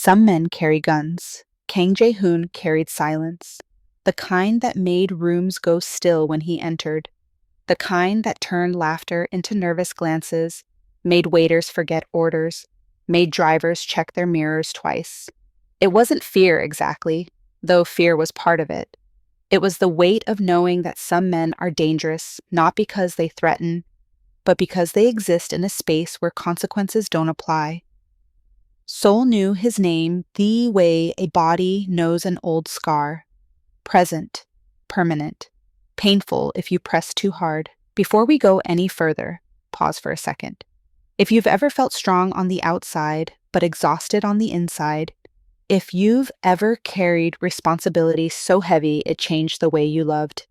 Some men carry guns. Kang Jae-hoon carried silence, the kind that made rooms go still when he entered, the kind that turned laughter into nervous glances, made waiters forget orders, made drivers check their mirrors twice. It wasn't fear exactly, though fear was part of it. It was the weight of knowing that some men are dangerous, not because they threaten, but because they exist in a space where consequences don't apply. Seoul knew his name the way a body knows an old scar. Present, permanent, painful if you press too hard. Before we go any further, pause for a second. If you've ever felt strong on the outside, but exhausted on the inside, if you've ever carried responsibility so heavy it changed the way you loved,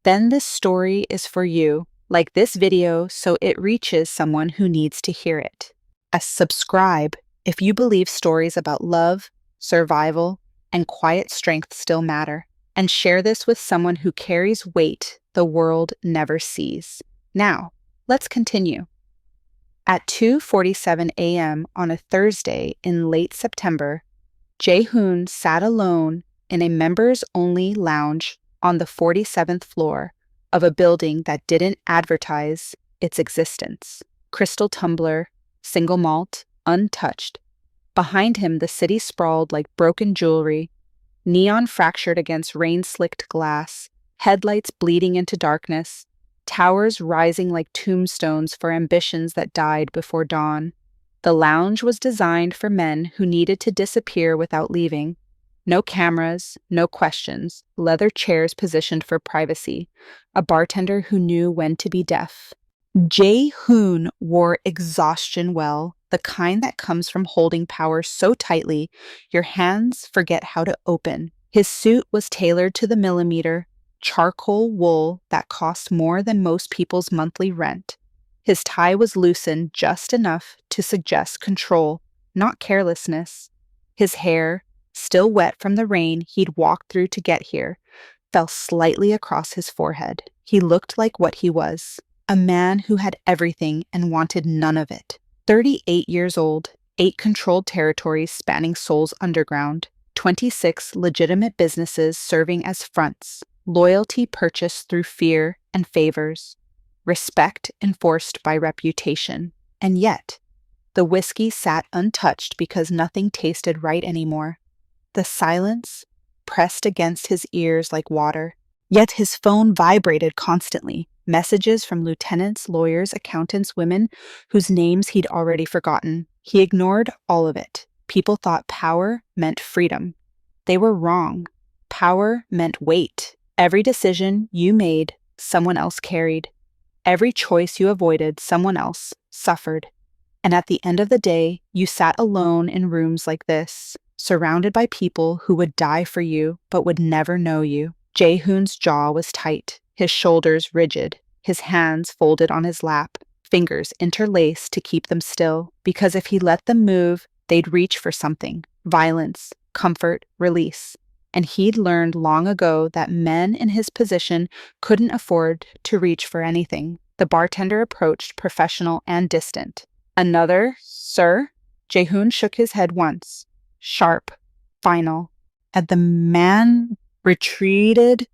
then this story is for you. Like this video so it reaches someone who needs to hear it. Subscribe if you believe stories about love, survival, and quiet strength still matter. And share this with someone who carries weight the world never sees. Now, let's continue. At 2:47 a.m. on a Thursday in late September, Jae-hoon sat alone in a members-only lounge on the 47th floor of a building that didn't advertise its existence. Crystal tumbler, single malt, untouched. Behind him, the city sprawled like broken jewelry, neon fractured against rain-slicked glass, headlights bleeding into darkness, towers rising like tombstones for ambitions that died before dawn. The lounge was designed for men who needed to disappear without leaving. No cameras, no questions, leather chairs positioned for privacy, a bartender who knew when to be deaf. Jae-hoon wore exhaustion well, the kind that comes from holding power so tightly your hands forget how to open. His suit was tailored to the millimeter, charcoal wool that cost more than most people's monthly rent. His tie was loosened just enough to suggest control, not carelessness. His hair, still wet from the rain he'd walked through to get here, fell slightly across his forehead. He looked like what he was, a man who had everything and wanted none of it. 38 years old, 8 controlled territories spanning Seoul's underground, 26 legitimate businesses serving as fronts, loyalty purchased through fear and favors, respect enforced by reputation. And yet, the whiskey sat untouched because nothing tasted right anymore. The silence pressed against his ears like water. Yet his phone vibrated constantly, messages from lieutenants, lawyers, accountants, women whose names he'd already forgotten. He ignored all of it. People thought power meant freedom. They were wrong. Power meant weight. Every decision you made, someone else carried. Every choice you avoided, someone else suffered. And at the end of the day, you sat alone in rooms like this, surrounded by people who would die for you but would never know you. Jae-hoon's jaw was tight, his shoulders rigid, his hands folded on his lap, fingers interlaced to keep them still, because if he let them move, they'd reach for something: violence, comfort, release. And he'd learned long ago that men in his position couldn't afford to reach for anything. The bartender approached, professional and distant. "Another, sir?" Jae-hoon shook his head once, sharp, final, and the man retreated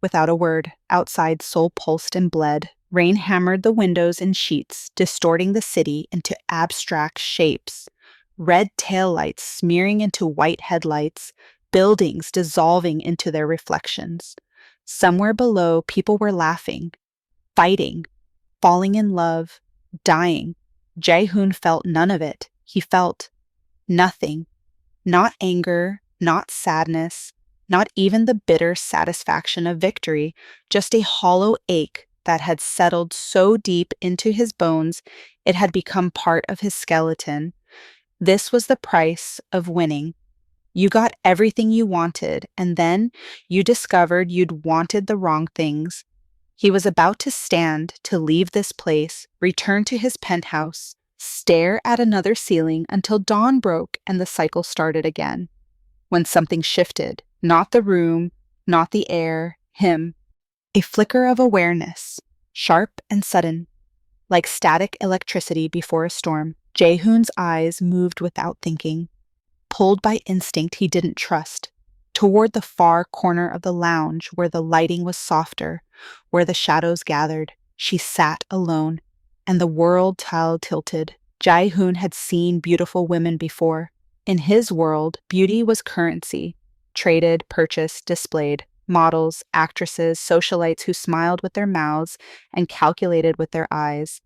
without a word. Outside, Seoul pulsed and bled. Rain hammered the windows in sheets, distorting the city into abstract shapes. Red taillights smearing into white headlights, buildings dissolving into their reflections. Somewhere below, people were laughing, fighting, falling in love, dying. Jae-hoon felt none of it. He felt nothing. Not anger, not sadness, not even the bitter satisfaction of victory, just a hollow ache that had settled so deep into his bones it had become part of his skeleton. This was the price of winning. You got everything you wanted, and then you discovered you'd wanted the wrong things. He was about to stand, to leave this place, return to his penthouse, stare at another ceiling until dawn broke and the cycle started again. When something shifted, not the room, not the air, him. A flicker of awareness, sharp and sudden, like static electricity before a storm. Jae-hoon's eyes moved without thinking. pulled by instinct he didn't trust, toward the far corner of the lounge where the lighting was softer, where the shadows gathered. She sat alone, and the world tilted. Jae-hoon had seen beautiful women before. In his world, beauty was currency, traded, purchased, displayed. Models, actresses, socialites who smiled with their mouths and calculated with their eyes.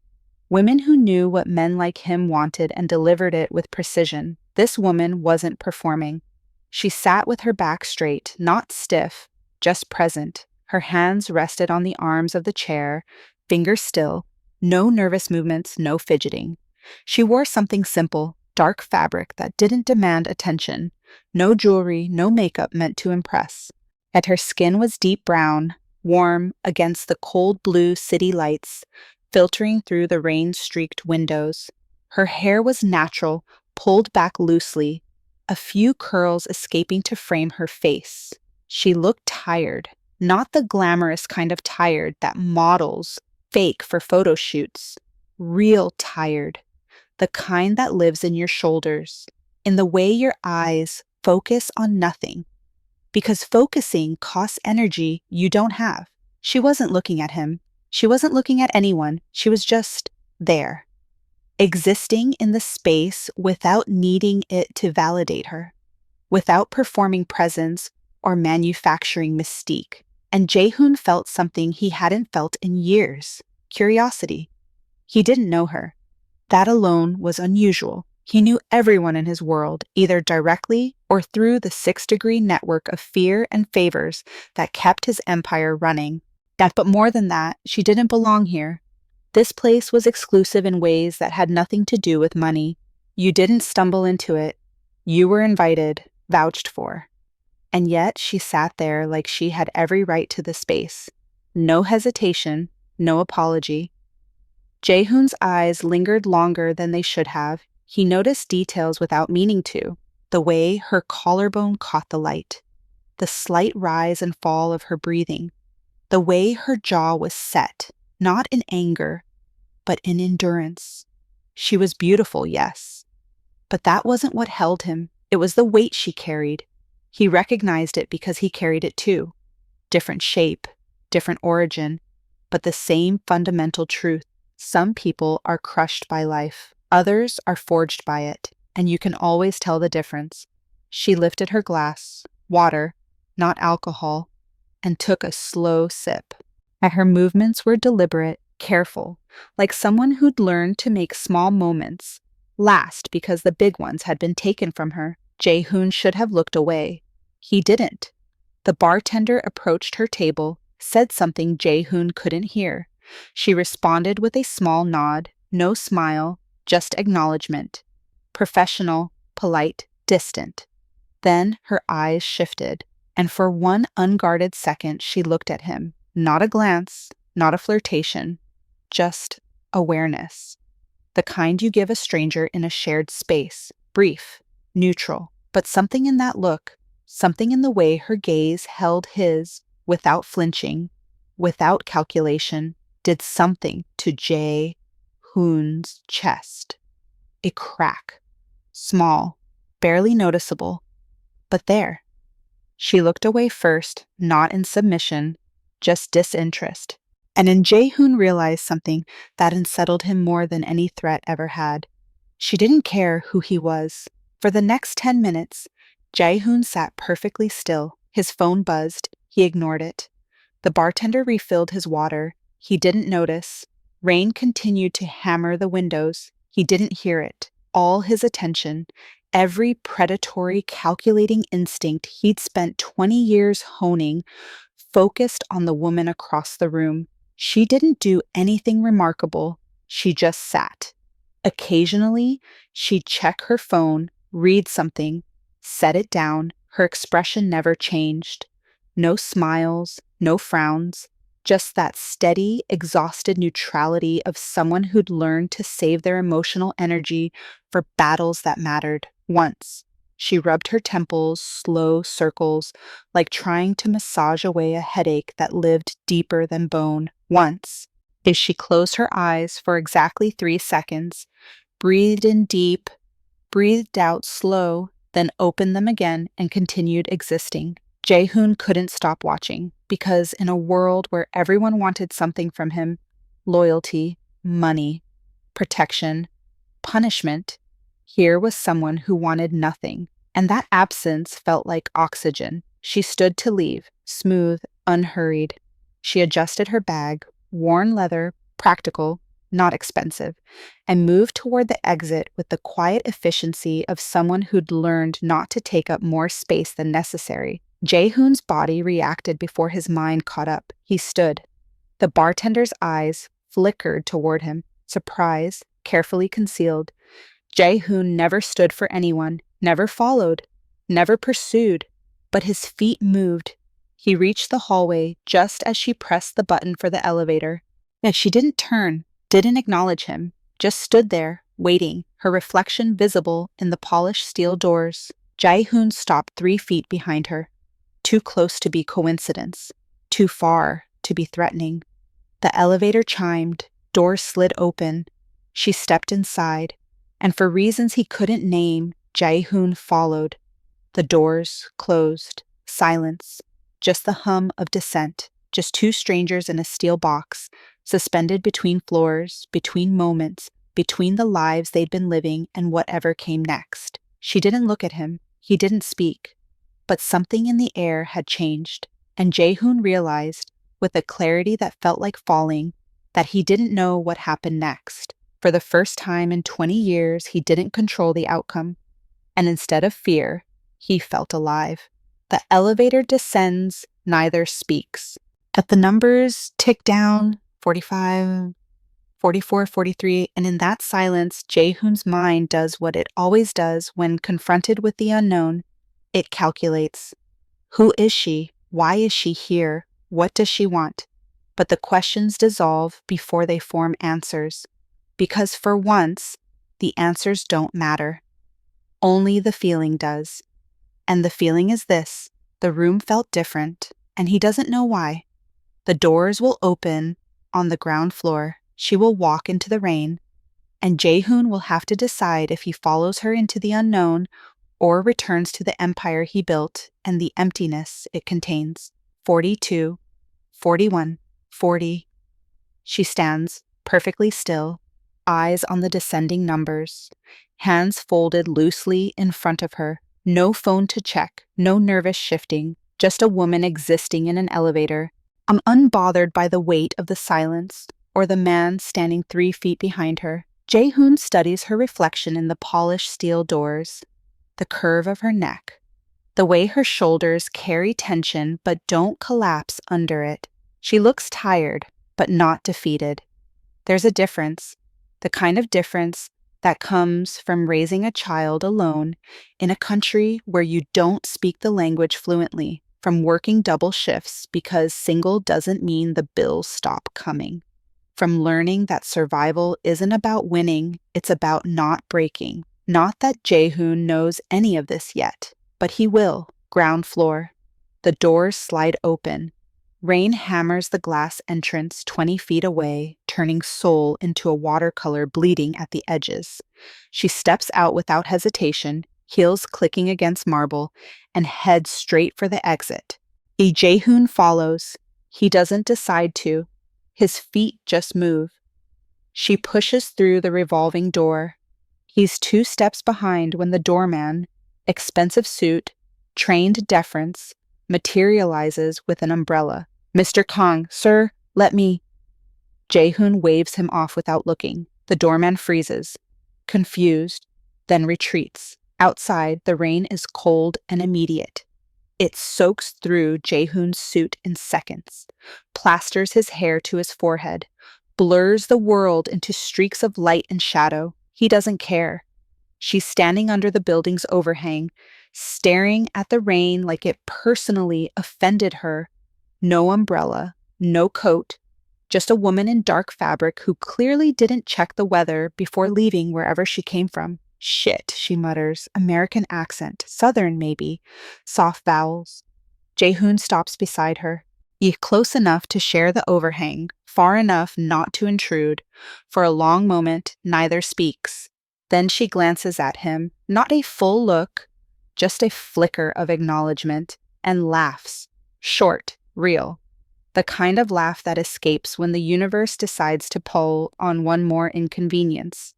Women who knew what men like him wanted and delivered it with precision. This woman wasn't performing. She sat with her back straight, not stiff, just present. Her hands rested on the arms of the chair, fingers still, no nervous movements, no fidgeting. She wore something simple, dark fabric that didn't demand attention. No jewelry, no makeup meant to impress. And her skin was deep brown, warm against the cold blue city lights, filtering through the rain-streaked windows. Her hair was natural, pulled back loosely, a few curls escaping to frame her face. She looked tired, not the glamorous kind of tired that models fake for photo shoots. Real tired, the kind that lives in your shoulders, in the way your eyes focus on nothing. Because focusing costs energy you don't have. She wasn't looking at him. She wasn't looking at anyone. She was just there, existing in the space without needing it to validate her, without performing presence or manufacturing mystique. And Jae-hoon felt something he hadn't felt in years: curiosity. He didn't know her. That alone was unusual. He knew everyone in his world, either directly or through the 6-degree network of fear and favors that kept his empire running. But more than that, she didn't belong here. This place was exclusive in ways that had nothing to do with money. You didn't stumble into it. You were invited, vouched for. And yet she sat there like she had every right to the space. No hesitation, no apology. Jae-hoon's eyes lingered longer than they should have. He noticed details without meaning to, the way her collarbone caught the light, the slight rise and fall of her breathing, the way her jaw was set, not in anger, but in endurance. She was beautiful, yes, but that wasn't what held him. It was the weight she carried. He recognized it because he carried it too. Different shape, different origin, but the same fundamental truth. Some people are crushed by life. Others are forged by it, and you can always tell the difference. She lifted her glass, water, not alcohol, and took a slow sip. And her movements were deliberate, careful, like someone who'd learned to make small moments last because the big ones had been taken from her. Jae-hoon should have looked away. He didn't. The bartender approached her table, said something Jae-hoon couldn't hear. She responded with a small nod, no smile, just acknowledgement. Professional, polite, distant. Then her eyes shifted, and for one unguarded second she looked at him. Not a glance, not a flirtation, just awareness. The kind you give a stranger in a shared space, brief, neutral, but something in that look, something in the way her gaze held his, without flinching, without calculation, did something to Jae-hoon's chest. A crack. Small, barely noticeable, but there. She looked away first, not in submission, just disinterest. And then Jae-hoon realized something that unsettled him more than any threat ever had. She didn't care who he was. For the next 10 minutes, Jae-hoon sat perfectly still. His phone buzzed. He ignored it. The bartender refilled his water. He didn't notice. Rain continued to hammer the windows. He didn't hear it. All his attention, every predatory, calculating instinct he'd spent 20 years honing, focused on the woman across the room. She didn't do anything remarkable. She just sat. Occasionally, she'd check her phone, read something, set it down. Her expression never changed. No smiles, no frowns, just that steady, exhausted neutrality of someone who'd learned to save their emotional energy for battles that mattered. Once, she rubbed her temples, slow circles, like trying to massage away a headache that lived deeper than bone. Once, as she closed her eyes for exactly 3 seconds, breathed in deep, breathed out slow, then opened them again and continued existing. Jae-hoon couldn't stop watching because in a world where everyone wanted something from him, loyalty, money, protection, punishment, here was someone who wanted nothing, and that absence felt like oxygen. She stood to leave, smooth, unhurried. She adjusted her bag, worn leather, practical, not expensive, and moved toward the exit with the quiet efficiency of someone who'd learned not to take up more space than necessary. Jae-hoon's body reacted before his mind caught up. He stood. The bartender's eyes flickered toward him, surprise, carefully concealed. Jae-hoon never stood for anyone, never followed, never pursued, but his feet moved. He reached the hallway just as she pressed the button for the elevator. And she didn't turn, didn't acknowledge him, just stood there, waiting, her reflection visible in the polished steel doors. Jae-hoon stopped 3 feet behind her. Too close to be coincidence, too far to be threatening. The elevator chimed, doors slid open. She stepped inside, and for reasons he couldn't name, Jae-hoon followed. The doors closed, silence, just the hum of descent, just 2 strangers in a steel box, suspended between floors, between moments, between the lives they'd been living and whatever came next. She didn't look at him, he didn't speak, but something in the air had changed, and Jae-hoon realized, with a clarity that felt like falling, that he didn't know what happened next. For the first time in 20 years, he didn't control the outcome, and instead of fear, he felt alive. The elevator descends, neither speaks. At the numbers tick down, 45, 44, 43, and in that silence, Jae-hoon's mind does what it always does when confronted with the unknown. It calculates. Who is she? Why is she here? What does she want? But the questions dissolve before they form answers. Because for once, the answers don't matter. Only the feeling does. And the feeling is this: the room felt different, and he doesn't know why. The doors will open on the ground floor. She will walk into the rain, and Jae-hoon will have to decide if he follows her into the unknown or returns to the empire he built and the emptiness it contains. 42, 41, 40. She stands, perfectly still, eyes on the descending numbers, hands folded loosely in front of her. No phone to check, no nervous shifting, just a woman existing in an elevator. I'm unbothered by the weight of the silence or the man standing 3 feet behind her. Jae-hoon studies her reflection in the polished steel doors, the curve of her neck, the way her shoulders carry tension but don't collapse under it. She looks tired, but not defeated. There's a difference, the kind of difference that comes from raising a child alone in a country where you don't speak the language fluently, from working double shifts because single doesn't mean the bills stop coming, from learning that survival isn't about winning, it's about not breaking. Not that Jae-hoon knows any of this yet, but he will. Ground floor. The doors slide open. Rain hammers the glass entrance 20 feet away, turning Seoul into a watercolor bleeding at the edges. She steps out without hesitation, heels clicking against marble, and heads straight for the exit. Jae-hoon follows. He doesn't decide to. His feet just move. She pushes through the revolving door. He's 2 steps behind when the doorman, expensive suit, trained deference, materializes with an umbrella. Mr. Kong, sir, let me. Jae-hoon waves him off without looking. The doorman freezes, confused, then retreats. Outside, the rain is cold and immediate. It soaks through Jae-hoon's suit in seconds, plasters his hair to his forehead, blurs the world into streaks of light and shadow. He doesn't care. She's standing under the building's overhang, staring at the rain like it personally offended her. No umbrella, no coat, just a woman in dark fabric who clearly didn't check the weather before leaving wherever she came from. Shit, she mutters, American accent, Southern maybe, soft vowels. Jae-hoon stops beside her. Close enough to share the overhang, far enough not to intrude. For a long moment, neither speaks. Then she glances at him, not a full look, just a flicker of acknowledgement, and laughs. Short, real. The kind of laugh that escapes when the universe decides to pull on one more inconvenience.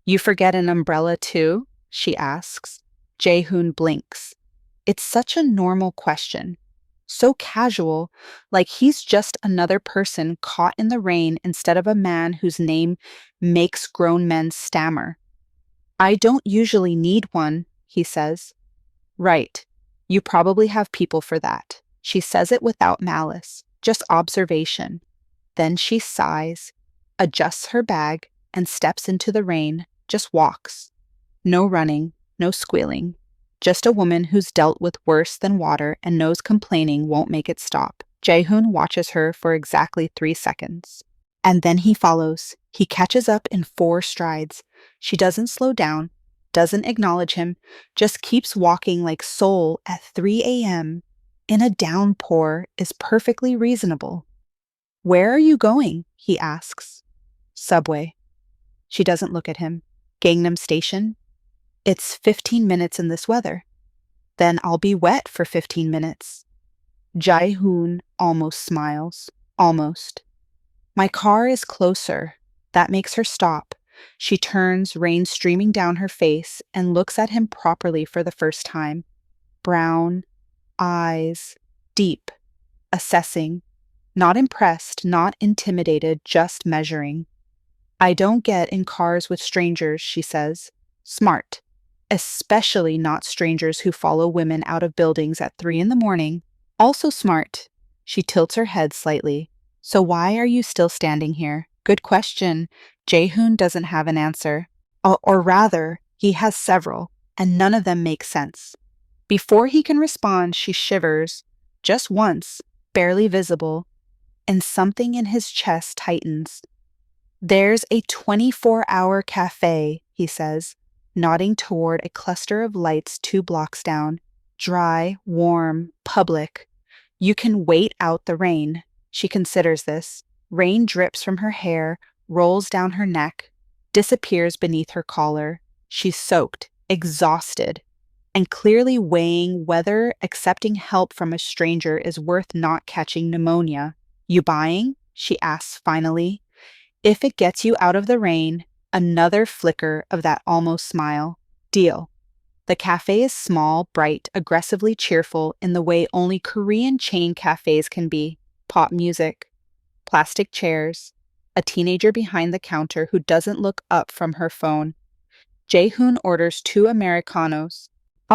You forget an umbrella too? She asks. Jae-hoon blinks. It's such a normal question. So casual, like he's just another person caught in the rain instead of a man whose name makes grown men stammer. I don't usually need one, he says. Right. You probably have people for that. She says it without malice, just observation. Then she sighs, adjusts her bag, and steps into the rain, just walks. No running, no squealing. Just a woman who's dealt with worse than water and knows complaining won't make it stop. Jae-hoon watches her for exactly 3 seconds. And then he follows. He catches up in 4 strides. She doesn't slow down, doesn't acknowledge him, just keeps walking like Seoul at 3 a.m. in a downpour is perfectly reasonable. Where are you going? He asks. Subway. She doesn't look at him. Gangnam Station? It's 15 minutes in this weather. Then I'll be wet for 15 minutes. Jae-hoon almost smiles. Almost. My car is closer. That makes her stop. She turns, rain streaming down her face, and looks at him properly for the first time. Brown, eyes, deep, assessing. Not impressed, not intimidated, just measuring. I don't get in cars with strangers, she says. Smart. Especially not strangers who follow women out of buildings at 3 in the morning. Also smart. She tilts her head slightly. So why are you still standing here? Good question. Jae-hoon doesn't have an answer. Or rather, he has several, and none of them make sense. Before he can respond, she shivers, just once, barely visible, and something in his chest tightens. There's a 24-hour cafe, he says, nodding toward a cluster of lights 2 blocks down. Dry, warm, public. You can wait out the rain. She considers this. Rain drips from her hair, rolls down her neck, disappears beneath her collar. She's soaked, exhausted, and clearly weighing whether accepting help from a stranger is worth not catching pneumonia. You buying? She asks finally. If it gets you out of the rain, another flicker of that almost smile. Deal. The cafe is small, bright, aggressively cheerful in the way only Korean chain cafes can be. Pop music, plastic chairs, a teenager behind the counter who doesn't look up from her phone. Jae-hoon orders 2 Americanos.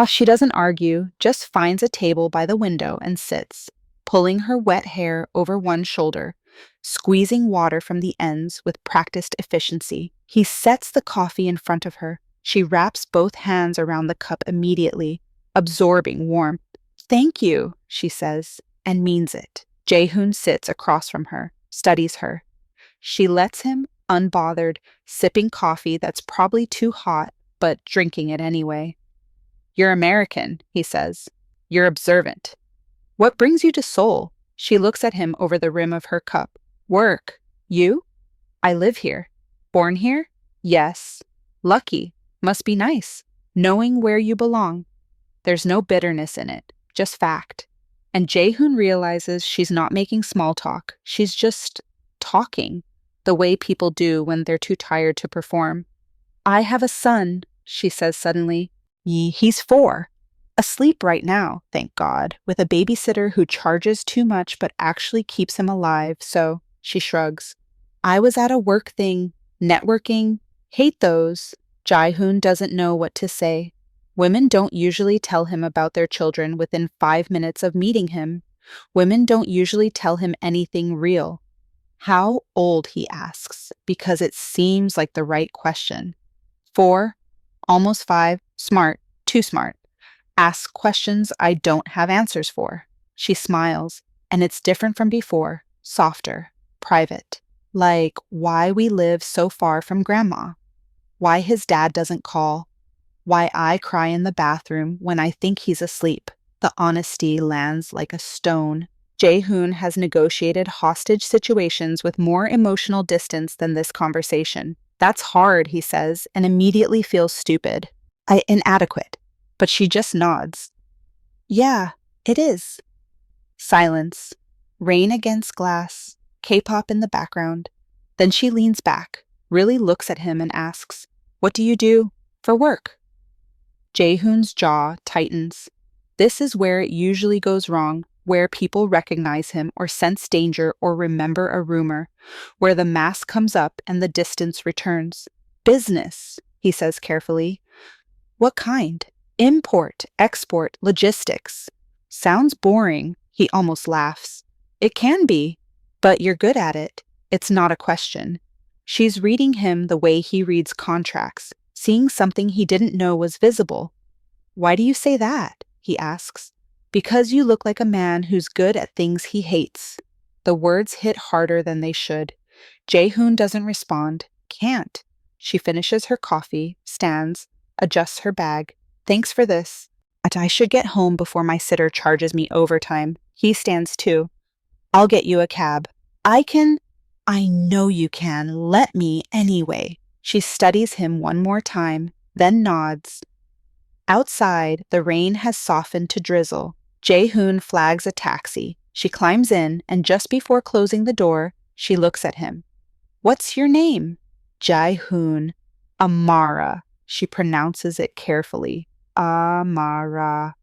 She doesn't argue, just finds a table by the window and sits, pulling her wet hair over one shoulder, squeezing water from the ends with practiced efficiency. He sets the coffee in front of her. She wraps both hands around the cup immediately, absorbing warmth. Thank you, she says, and means it. Jae-hoon sits across from her, studies her. She lets him, unbothered, sipping coffee that's probably too hot, but drinking it anyway. You're American, he says. You're observant. What brings you to Seoul? She looks at him over the rim of her cup. Work. You? I live here. Born here? Yes. Lucky. Must be nice. Knowing where you belong. There's no bitterness in it, just fact. And Jae-hoon realizes she's not making small talk. She's just talking, the way people do when they're too tired to perform. I have a son, she says suddenly. He's 4. Asleep right now, thank God, with a babysitter who charges too much but actually keeps him alive, so she shrugs. I was at a work thing, networking, hate those. Jae-hoon doesn't know what to say. Women don't usually tell him about their children within 5 minutes of meeting him. Women don't usually tell him anything real. How old, he asks, because it seems like the right question. 4, almost 5, smart, too smart. Asks questions I don't have answers for. She smiles, and it's different from before, softer, private. Like why we live so far from grandma. Why his dad doesn't call. Why I cry in the bathroom when I think he's asleep. The honesty lands like a stone. Jae-hoon has negotiated hostage situations with more emotional distance than this conversation. That's hard, he says, and immediately feels stupid. Inadequate. but she just nods. Yeah, it is. Silence. Rain against glass. K-pop in the background. Then she leans back, really looks at him and asks, "What do you do for work?" Jaehoon's jaw tightens. This is where it usually goes wrong, where people recognize him or sense danger or remember a rumor, where the mask comes up and the distance returns. Business, he says carefully. What kind? Import, export, logistics. Sounds boring, he almost laughs. It can be, but you're good at it. It's not a question. She's reading him the way he reads contracts, seeing something he didn't know was visible. Why do you say that? He asks. Because you look like a man who's good at things he hates. The words hit harder than they should. Jaehoon doesn't respond. Can't. She finishes her coffee, stands, adjusts her bag. Thanks for this. But I should get home before my sitter charges me overtime. He stands too. I'll get you a cab. I know you can. Let me anyway. She studies him one more time, then nods. Outside, the rain has softened to drizzle. Jaehoon flags a taxi. She climbs in, and just before closing the door, she looks at him. What's your name? Jaehoon. Amara. She pronounces it carefully. Amara.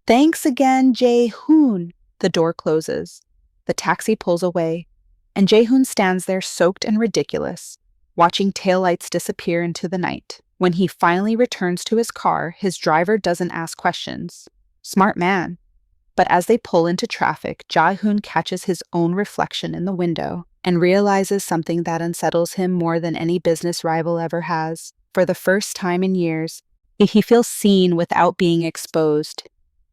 Thanks again, Jaehoon. The door closes. The taxi pulls away, and Jaehoon stands there soaked and ridiculous, watching taillights disappear into the night. When he finally returns to his car, his driver doesn't ask questions. Smart man. But as they pull into traffic, Jaehoon catches his own reflection in the window and realizes something that unsettles him more than any business rival ever has. For the first time in years, he feels seen without being exposed,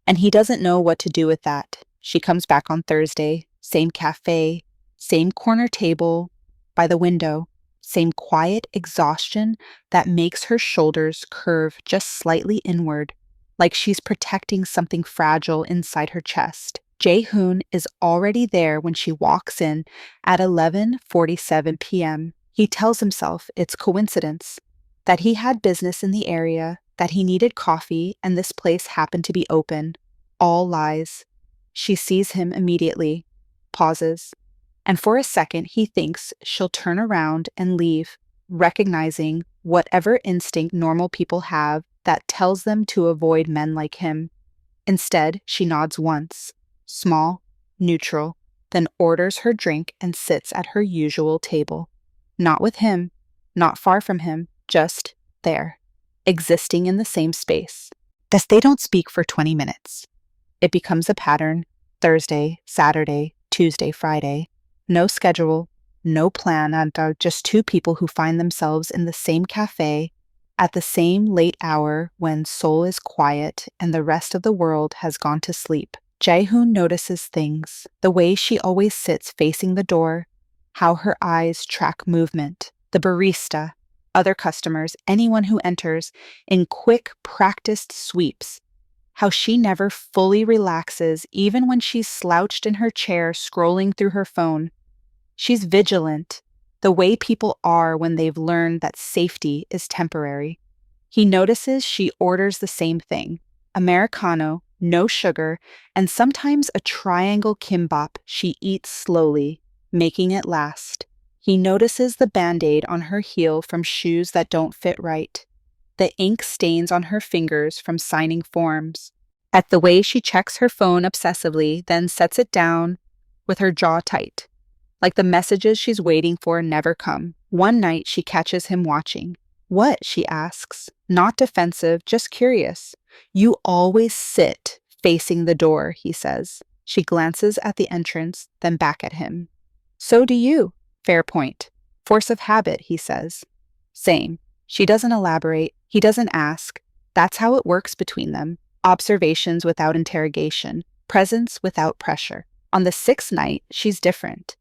and he doesn't know what to do with that. She comes back on Thursday, same cafe, same corner table by the window, same quiet exhaustion that makes her shoulders curve just slightly inward, like she's protecting something fragile inside her chest. Jaehoon is already there when she walks in at 11:47 p.m. He tells himself it's coincidence, that he had business in the area, that he needed coffee, and this place happened to be open. All lies. She sees him immediately, pauses, and for a second he thinks she'll turn around and leave, recognizing whatever instinct normal people have that tells them to avoid men like him. Instead, she nods once, small, neutral, then orders her drink and sits at her usual table. Not with him, not far from him, just there, existing in the same space. Thus they don't speak for 20 minutes. It becomes a pattern. Thursday, Saturday, Tuesday, Friday. No schedule, no plan, and just two people who find themselves in the same cafe at the same late hour when Seoul is quiet and the rest of the world has gone to sleep. Jaehoon notices things, the way she always sits facing the door, how her eyes track movement, the barista, other customers, anyone who enters, in quick, practiced sweeps, how she never fully relaxes even when she's slouched in her chair scrolling through her phone. She's vigilant, the way people are when they've learned that safety is temporary. He notices she orders the same thing, Americano, no sugar, and sometimes a triangle kimbap she eats slowly, making it last. He notices the Band-Aid on her heel from shoes that don't fit right, the ink stains on her fingers from signing forms, at the way she checks her phone obsessively, then sets it down with her jaw tight, like the messages she's waiting for never come. One night she catches him watching. What? She asks. Not defensive, just curious. You always sit facing the door, he says. She glances at the entrance, then back at him. So do you. Fair point. Force of habit, he says. Same. She doesn't elaborate. He doesn't ask. That's how it works between them. Observations without interrogation. Presence without pressure. On the sixth night, she's different.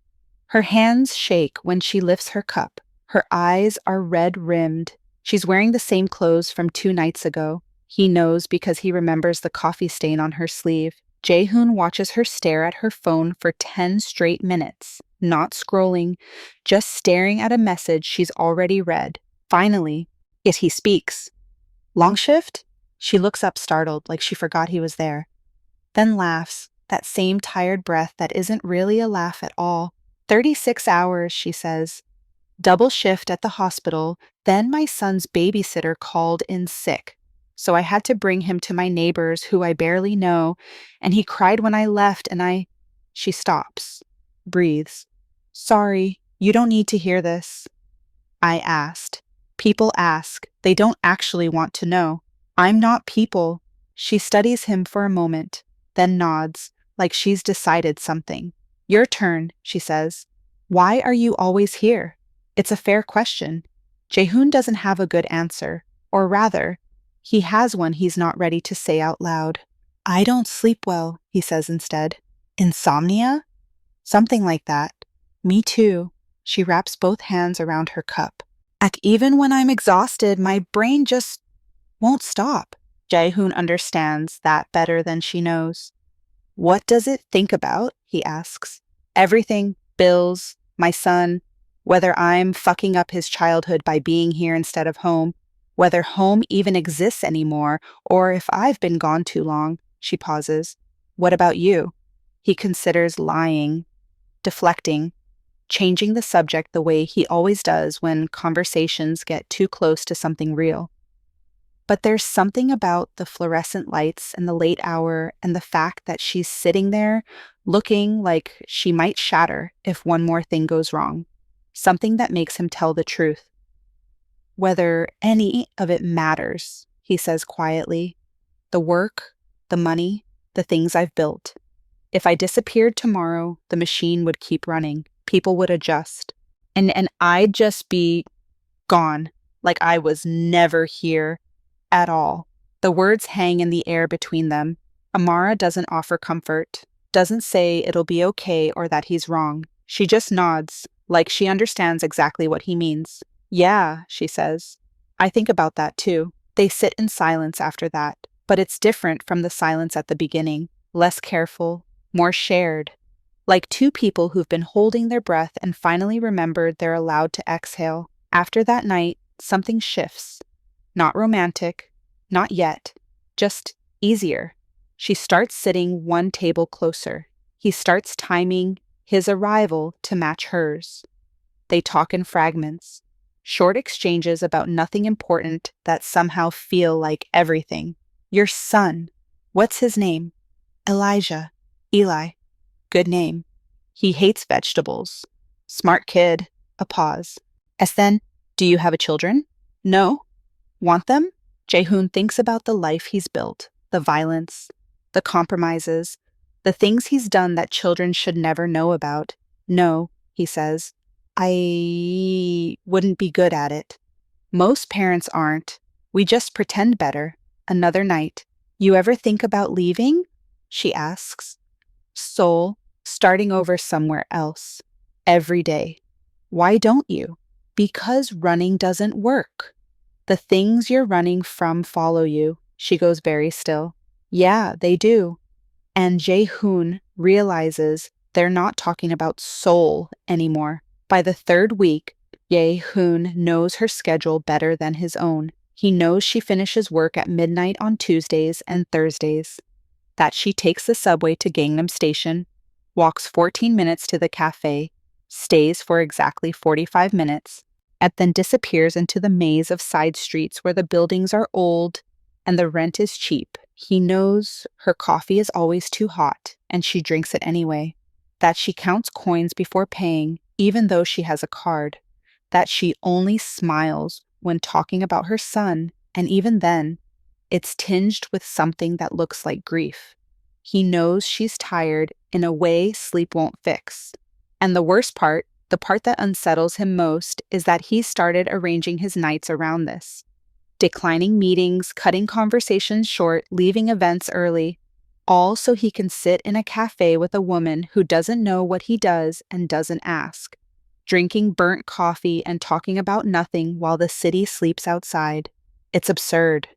Her hands shake when she lifts her cup. Her eyes are red-rimmed. She's wearing the same clothes from 2 nights ago. He knows because he remembers the coffee stain on her sleeve. Jaehoon watches her stare at her phone for 10 straight minutes, not scrolling, just staring at a message she's already read. Finally, he speaks. Long shift? She looks up startled, like she forgot he was there, then laughs, that same tired breath that isn't really a laugh at all. 36 hours, she says. Double shift at the hospital, then my son's babysitter called in sick. So I had to bring him to my neighbors who I barely know, and he cried when I left, and I. She stops, breathes. Sorry, you don't need to hear this. I asked. People ask. They don't actually want to know. I'm not people. She studies him for a moment, then nods, like she's decided something. Your turn, she says. Why are you always here? It's a fair question. Jaehoon doesn't have a good answer, or rather, he has one he's not ready to say out loud. I don't sleep well, he says instead. Insomnia? Something like that. Me too. She wraps both hands around her cup. Even when I'm exhausted, my brain just won't stop. Jaehoon understands that better than she knows. What does it think about? He asks. Everything, bills, my son, whether I'm fucking up his childhood by being here instead of home, whether home even exists anymore, or if I've been gone too long. She pauses. What about you? He considers lying, deflecting, changing the subject the way he always does when conversations get too close to something real. But there's something about the fluorescent lights and the late hour and the fact that she's sitting there looking like she might shatter if one more thing goes wrong. Something that makes him tell the truth. Whether any of it matters, he says quietly. The work, the money, the things I've built. If I disappeared tomorrow, the machine would keep running. People would adjust. And I'd just be gone, like I was never here at all. The words hang in the air between them. Amara doesn't offer comfort, doesn't say it'll be okay or that he's wrong. She just nods, like she understands exactly what he means. Yeah, she says. I think about that too. They sit in silence after that, but it's different from the silence at the beginning, less careful, more shared. Like two people who've been holding their breath and finally remembered they're allowed to exhale. After that night, something shifts. Not romantic, not yet, just easier. She starts sitting one table closer. He starts timing his arrival to match hers. They talk in fragments, short exchanges about nothing important that somehow feel like everything. Your son, what's his name? Elijah. Eli. Good name. He hates vegetables. Smart kid. A pause. Then, do you have children? No. Want them? Jaehoon thinks about the life he's built, the violence, the compromises, the things he's done that children should never know about. No, he says. I wouldn't be good at it. Most parents aren't. We just pretend better. Another night. You ever think about leaving? She asks. Seoul, starting over somewhere else. Every day. Why don't you? Because running doesn't work. The things you're running from follow you. She goes very still. Yeah, they do. And Jaehoon realizes they're not talking about Seoul anymore. By the third week, Jaehoon knows her schedule better than his own. He knows she finishes work at midnight on Tuesdays and Thursdays, that she takes the subway to Gangnam Station, walks 14 minutes to the cafe, stays for exactly 45 minutes, and then disappears into the maze of side streets where the buildings are old and the rent is cheap. He knows her coffee is always too hot, and she drinks it anyway. That she counts coins before paying, even though she has a card. That she only smiles when talking about her son, and even then, it's tinged with something that looks like grief. He knows she's tired in a way sleep won't fix. And the worst part, the part that unsettles him most, is that he started arranging his nights around this. Declining meetings, cutting conversations short, leaving events early, all so he can sit in a cafe with a woman who doesn't know what he does and doesn't ask, drinking burnt coffee and talking about nothing while the city sleeps outside. It's absurd.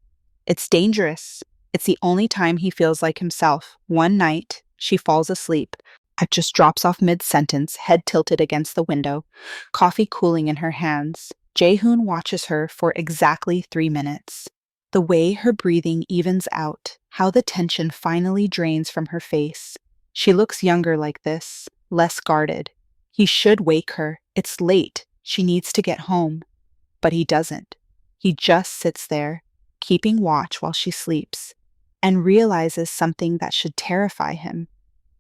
It's dangerous. It's the only time he feels like himself. One night, she falls asleep. It just drops off mid-sentence, head tilted against the window, coffee cooling in her hands. Jaehoon watches her for exactly 3 minutes. The way her breathing evens out, how the tension finally drains from her face. She looks younger like this, less guarded. He should wake her. It's late. She needs to get home. But he doesn't. He just sits there, keeping watch while she sleeps, and realizes something that should terrify him.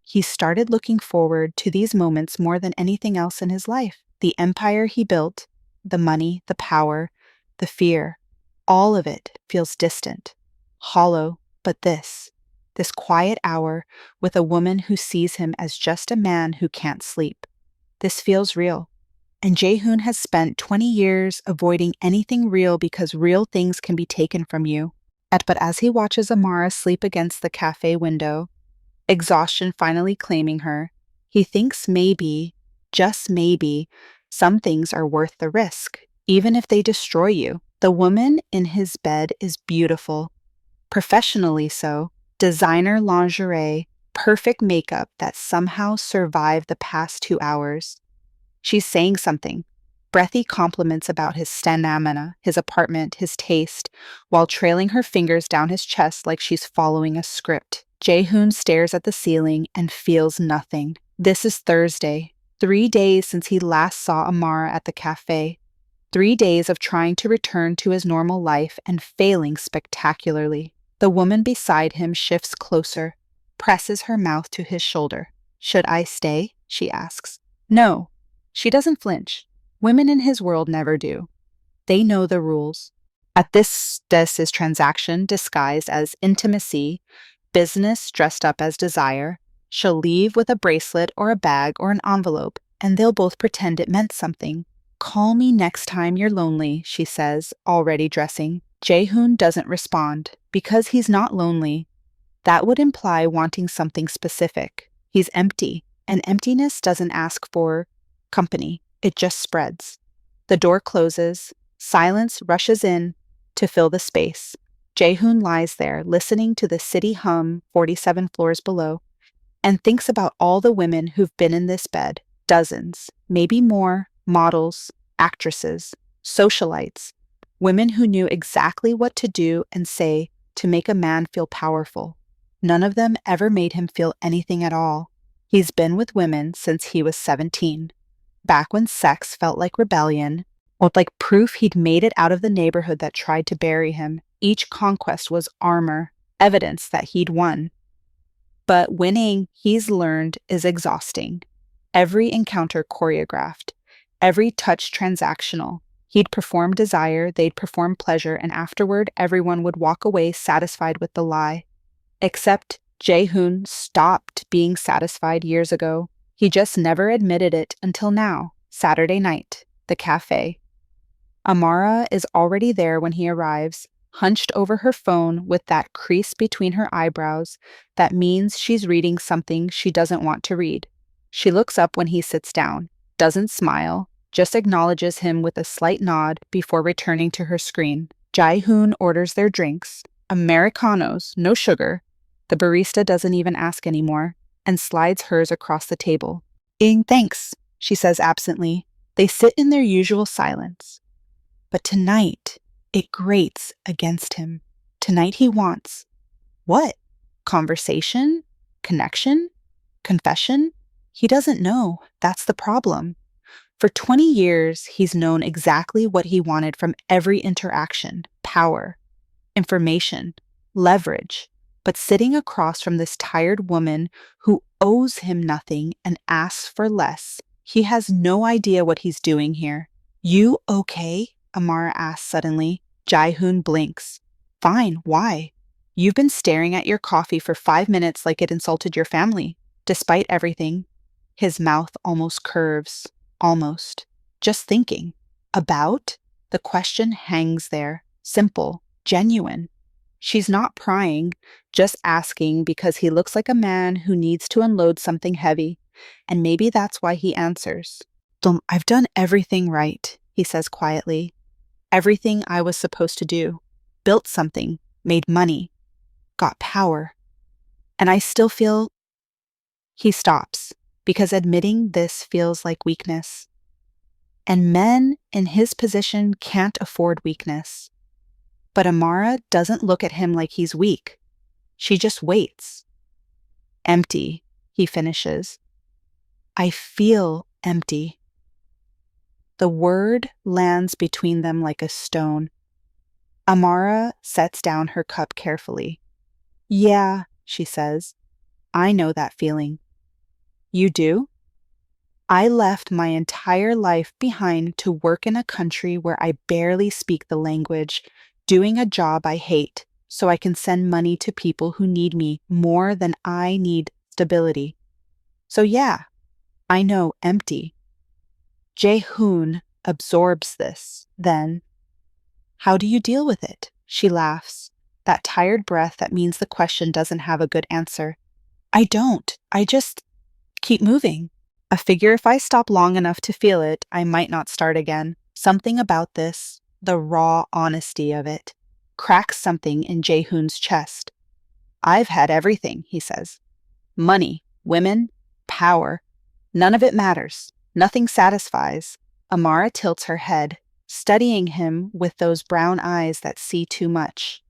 He started looking forward to these moments more than anything else in his life. The empire he built, the money, the power, the fear, all of it feels distant, hollow, but this quiet hour with a woman who sees him as just a man who can't sleep. This feels real. And Jae-hoon has spent 20 years avoiding anything real because real things can be taken from you. But as he watches Amara sleep against the cafe window, exhaustion finally claiming her, he thinks maybe, just maybe, some things are worth the risk, even if they destroy you. The woman in his bed is beautiful, professionally so, designer lingerie, perfect makeup that somehow survived the past 2 hours. She's saying something, breathy compliments about his stamina, his apartment, his taste, while trailing her fingers down his chest like she's following a script. Jae-hoon stares at the ceiling and feels nothing. This is Thursday, 3 days since he last saw Amara at the cafe. 3 days of trying to return to his normal life and failing spectacularly. The woman beside him shifts closer, presses her mouth to his shoulder. "Should I stay?" she asks. "No." She doesn't flinch. Women in his world never do. They know the rules. This is transaction disguised as intimacy, business dressed up as desire. She'll leave with a bracelet or a bag or an envelope, and they'll both pretend it meant something. "Call me next time you're lonely," she says, already dressing. Jae-hoon doesn't respond, because he's not lonely. That would imply wanting something specific. He's empty, and emptiness doesn't ask for company. It just spreads. The door closes. Silence rushes in to fill the space. Jae-hoon lies there, listening to the city hum 47 floors below, and thinks about all the women who've been in this bed. Dozens, maybe more, models, actresses, socialites, women who knew exactly what to do and say to make a man feel powerful. None of them ever made him feel anything at all. He's been with women since he was 17. Back when sex felt like rebellion, or like proof he'd made it out of the neighborhood that tried to bury him. Each conquest was armor, evidence that he'd won. But winning, he's learned, is exhausting. Every encounter choreographed, every touch transactional. He'd perform desire, they'd perform pleasure, and afterward everyone would walk away satisfied with the lie. Except Jae-hoon stopped being satisfied years ago. He just never admitted it until now, Saturday night, the cafe. Amara is already there when he arrives, hunched over her phone with that crease between her eyebrows that means she's reading something she doesn't want to read. She looks up when he sits down, doesn't smile, just acknowledges him with a slight nod before returning to her screen. Jae-hoon orders their drinks, Americanos, no sugar. The barista doesn't even ask anymore, and slides hers across the table. Thanks," she says absently. They sit in their usual silence. But tonight, it grates against him. Tonight he wants what? Conversation? Connection? Confession? He doesn't know. That's the problem. For 20 years, he's known exactly what he wanted from every interaction: power, information, leverage. But sitting across from this tired woman who owes him nothing and asks for less, he has no idea what he's doing here. "You okay?" Amara asks suddenly. Jae-hoon blinks. "Fine, why?" "You've been staring at your coffee for 5 minutes like it insulted your family." Despite everything, his mouth almost curves. Almost. Just thinking. About? The question hangs there. Simple. Genuine. She's not prying, just asking because he looks like a man who needs to unload something heavy, and maybe that's why he answers. "I've done everything right," he says quietly. "Everything I was supposed to do. Built something, made money, got power. And I still feel..." He stops, because admitting this feels like weakness. And men in his position can't afford weakness. But Amara doesn't look at him like he's weak. She just waits. Empty, he finishes. I feel empty. The word lands between them like a stone. Amara sets down her cup carefully. Yeah, she says. I know that feeling. You do? I left my entire life behind to work in a country where I barely speak the language, doing a job I hate, so I can send money to people who need me more than I need stability. So yeah, I know empty. Jae-hoon absorbs this, then. How do you deal with it? She laughs, that tired breath that means the question doesn't have a good answer. I don't. I just keep moving. I figure if I stop long enough to feel it, I might not start again. Something about this, the raw honesty of it, cracks something in Jae-hoon's chest. I've had everything, he says. Money, women, power. None of it matters. Nothing satisfies. Amara tilts her head, studying him with those brown eyes that see too much.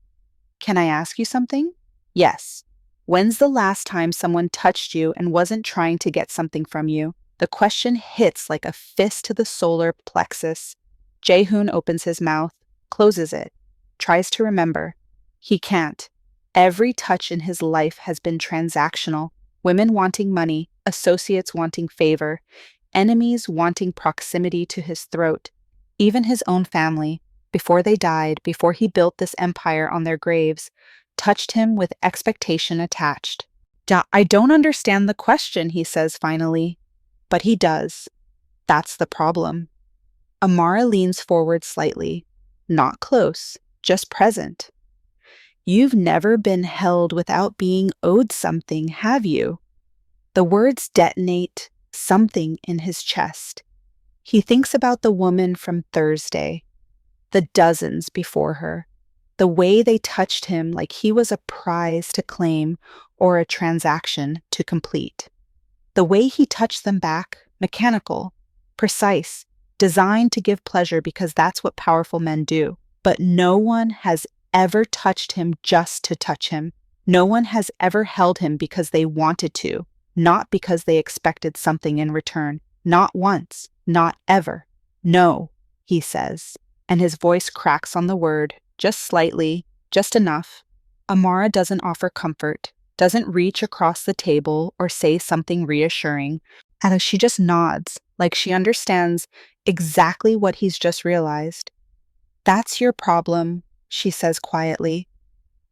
Can I ask you something? Yes. When's the last time someone touched you and wasn't trying to get something from you? The question hits like a fist to the solar plexus. Jae-hoon opens his mouth, closes it, tries to remember. He can't. Every touch in his life has been transactional. Women wanting money, associates wanting favor, enemies wanting proximity to his throat. Even his own family, before they died, before he built this empire on their graves, touched him with expectation attached. I don't understand the question, he says finally. But he does. That's the problem. Amara leans forward slightly. Not close, just present. You've never been held without being owed something, have you? The words detonate something in his chest. He thinks about the woman from Thursday, the dozens before her, the way they touched him like he was a prize to claim or a transaction to complete. The way he touched them back, mechanical, precise, designed to give pleasure because that's what powerful men do. But no one has ever touched him just to touch him. No one has ever held him because they wanted to, not because they expected something in return. Not once, not ever. No, he says, and his voice cracks on the word, just slightly, just enough. Amara doesn't offer comfort, doesn't reach across the table or say something reassuring. And she just nods, like she understands exactly what he's just realized. That's your problem, she says quietly.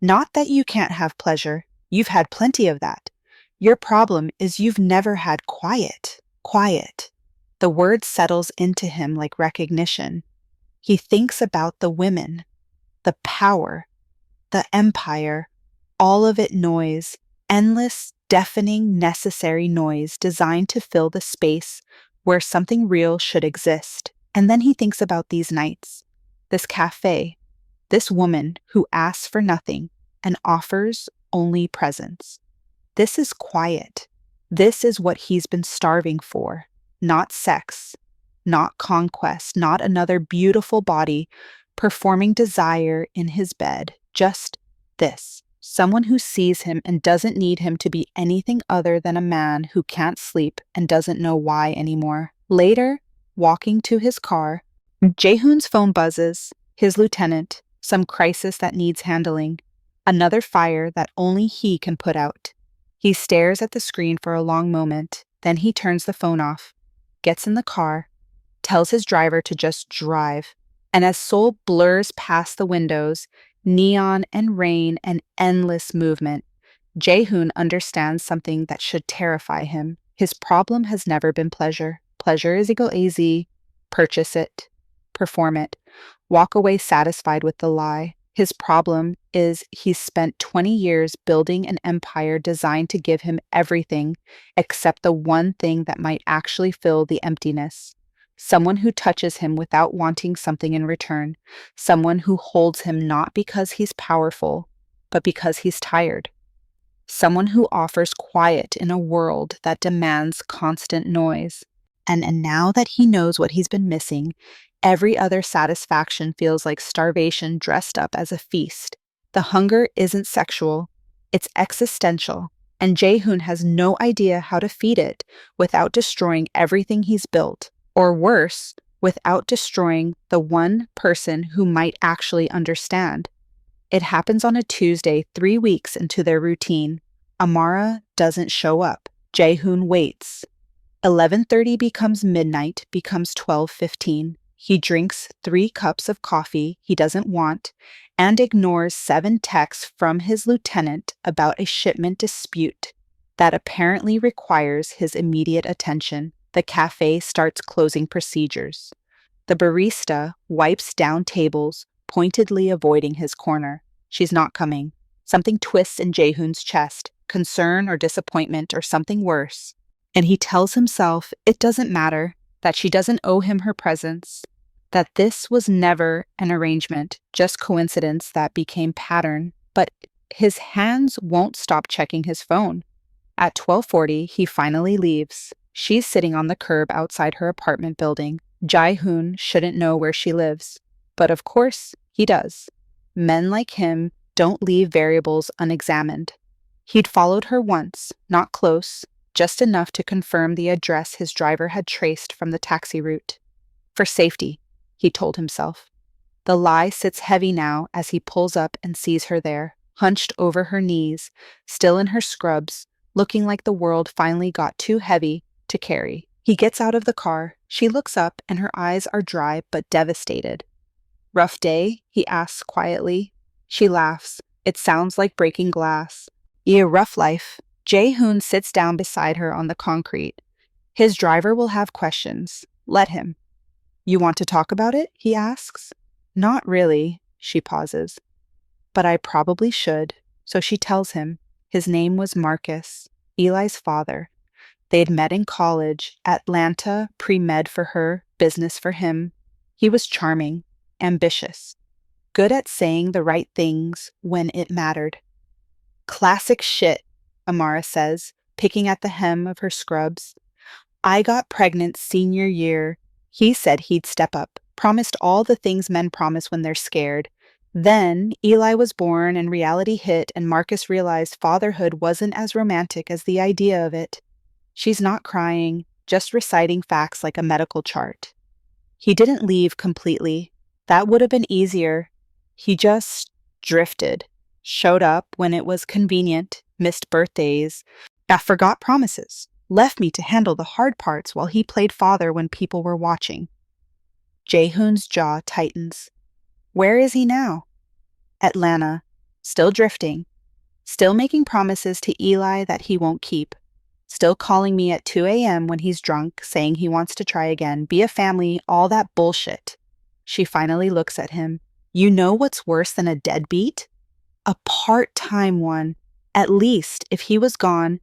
Not that you can't have pleasure. You've had plenty of that. Your problem is you've never had quiet. Quiet. The word settles into him like recognition. He thinks about the women, the power, the empire, all of it noise, endless, deafening, necessary noise designed to fill the space where something real should exist. And then he thinks about these nights, this cafe, this woman who asks for nothing and offers only presence. This is quiet. This is what he's been starving for. Not sex, not conquest, not another beautiful body performing desire in his bed. Just this. Someone who sees him and doesn't need him to be anything other than a man who can't sleep and doesn't know why anymore. Later, walking to his car, Jae-hoon's phone buzzes. His lieutenant, some crisis that needs handling, another fire that only he can put out. He stares at the screen for a long moment, then he turns the phone off, gets in the car, tells his driver to just drive, and as Seoul blurs past the windows, neon and rain and endless movement, Jae-hoon understands something that should terrify him. His problem has never been pleasure. Pleasure is easy, purchase it, perform it, walk away satisfied with the lie. His problem is he's spent 20 years building an empire designed to give him everything except the one thing that might actually fill the emptiness. Someone who touches him without wanting something in return. Someone who holds him not because he's powerful, but because he's tired. Someone who offers quiet in a world that demands constant noise. And now that he knows what he's been missing, every other satisfaction feels like starvation dressed up as a feast. The hunger isn't sexual, it's existential, and Jae-hoon has no idea how to feed it without destroying everything he's built, or worse, without destroying the one person who might actually understand. It happens on a Tuesday 3 weeks into their routine. Amara doesn't show up. Jae-hoon waits. 11:30 becomes midnight, becomes 12:15. He drinks 3 cups of coffee he doesn't want and ignores 7 texts from his lieutenant about a shipment dispute that apparently requires his immediate attention. The cafe starts closing procedures. The barista wipes down tables, pointedly avoiding his corner. She's not coming. Something twists in Jae-hoon's chest, concern or disappointment or something worse. And he tells himself it doesn't matter, that she doesn't owe him her presence, that this was never an arrangement, just coincidence that became pattern. But his hands won't stop checking his phone. At 12:40, he finally leaves. She's sitting on the curb outside her apartment building. Jae-hoon shouldn't know where she lives. But of course, he does. Men like him don't leave variables unexamined. He'd followed her once, not close, just enough to confirm the address his driver had traced from the taxi route. For safety, he told himself. The lie sits heavy now as he pulls up and sees her there, hunched over her knees, still in her scrubs, looking like the world finally got too heavy to carry. He gets out of the car. She looks up and her eyes are dry but devastated. "Rough day?" he asks quietly. She laughs. It sounds like breaking glass. "Yeah, rough life." Jae-hoon sits down beside her on the concrete. His driver will have questions. Let him. "You want to talk about it?" he asks. "Not really," she pauses. "But I probably should." So she tells him. His name was Marcus, Eli's father. They'd met in college, Atlanta, pre-med for her, business for him. He was charming, ambitious, good at saying the right things when it mattered. "Classic shit," Amara says, picking at the hem of her scrubs. "I got pregnant senior year. He said he'd step up, promised all the things men promise when they're scared. Then Eli was born and reality hit and Marcus realized fatherhood wasn't as romantic as the idea of it." She's not crying, just reciting facts like a medical chart. He didn't leave completely. That would have been easier. He just drifted, showed up when it was convenient, missed birthdays, forgot promises, left me to handle the hard parts while he played father when people were watching. Jae-hoon's jaw tightens. Where is he now? Atlanta, still drifting, still making promises to Eli that he won't keep. Still calling me at 2 a.m. when he's drunk, saying he wants to try again, be a family, all that bullshit. She finally looks at him. "You know what's worse than a deadbeat? A part-time one. At least, if he was gone,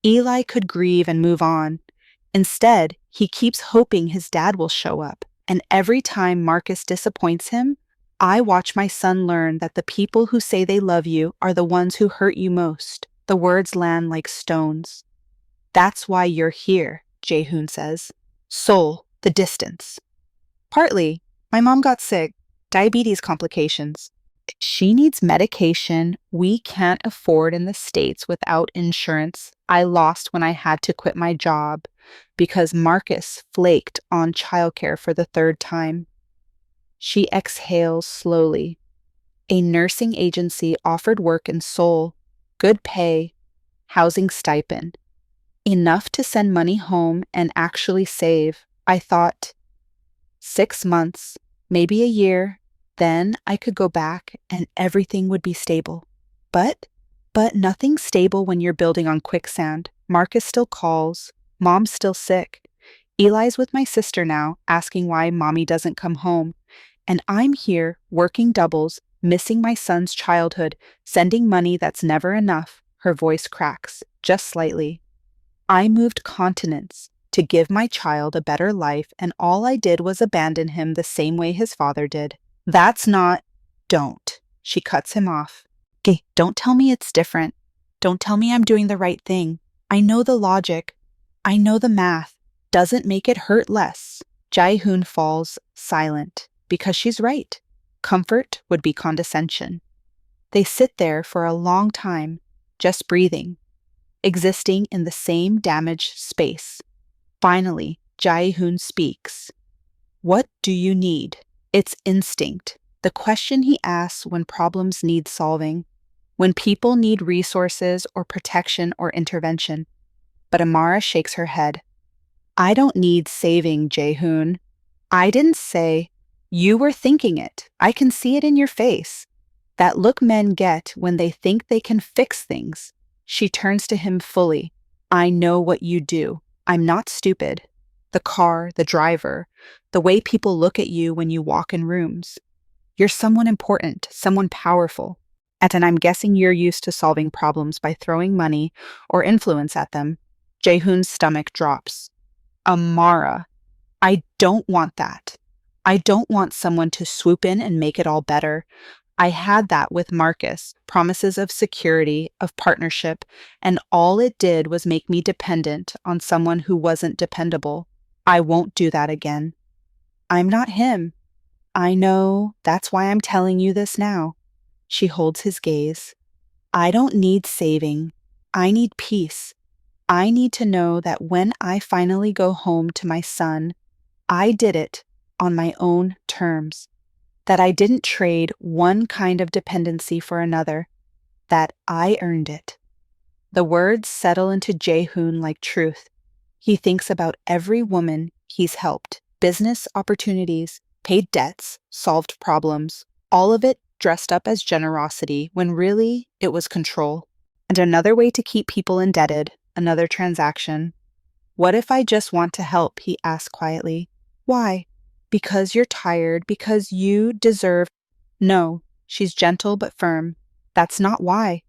Eli could grieve and move on. Instead, he keeps hoping his dad will show up. And every time Marcus disappoints him, I watch my son learn that the people who say they love you are the ones who hurt you most." The words land like stones. "That's why you're here," Jae-hoon says. "Seoul, the distance." "Partly. My mom got sick. Diabetes complications. She needs medication we can't afford in the States without insurance. I lost when I had to quit my job because Marcus flaked on childcare for the 3rd time." She exhales slowly. A nursing agency offered work in Seoul, good pay, housing stipend. Enough to send money home and actually save. I thought, 6 months, maybe a year, then I could go back and everything would be stable. But nothing's stable when you're building on quicksand. Marcus still calls. Mom's still sick. Eli's with my sister now, asking why mommy doesn't come home. And I'm here, working doubles, missing my son's childhood, sending money that's never enough. Her voice cracks, just slightly. I moved continents to give my child a better life, and all I did was abandon him the same way his father did. That's not... Don't. She cuts him off. Okay, don't tell me it's different. Don't tell me I'm doing the right thing. I know the logic. I know the math. doesn't make it hurt less. Jae-hoon falls silent because she's right. Comfort would be condescension. They sit there for a long time, just breathing, existing in the same damaged space. Finally, Jae-hoon speaks. What do you need? It's instinct. The question he asks when problems need solving, when people need resources or protection or intervention. But Amara shakes her head. I don't need saving, Jae-hoon. I didn't say. You were thinking it. I can see it in your face. That look men get when they think they can fix things. She turns to him fully. I know what you do. I'm not stupid. The car, the driver, the way people look at you when you walk in rooms. You're someone important, someone powerful. And I'm guessing you're used to solving problems by throwing money or influence at them. Jae-hoon's stomach drops. Amara, I don't want that. I don't want someone to swoop in and make it all better. I had that with Marcus, promises of security, of partnership, and all it did was make me dependent on someone who wasn't dependable. I won't do that again. I'm not him. I know, that's why I'm telling you this now. She holds his gaze. I don't need saving. I need peace. I need to know that when I finally go home to my son, I did it on my own terms. That I didn't trade one kind of dependency for another. That I earned it. The words settle into Jae-hoon like truth. He thinks about every woman he's helped, business opportunities, paid debts, solved problems, all of it dressed up as generosity when really it was control. And another way to keep people indebted, another transaction. What if I just want to help, he asks quietly. Why? Because you're tired, because you deserve. No, she's gentle but firm. That's not why.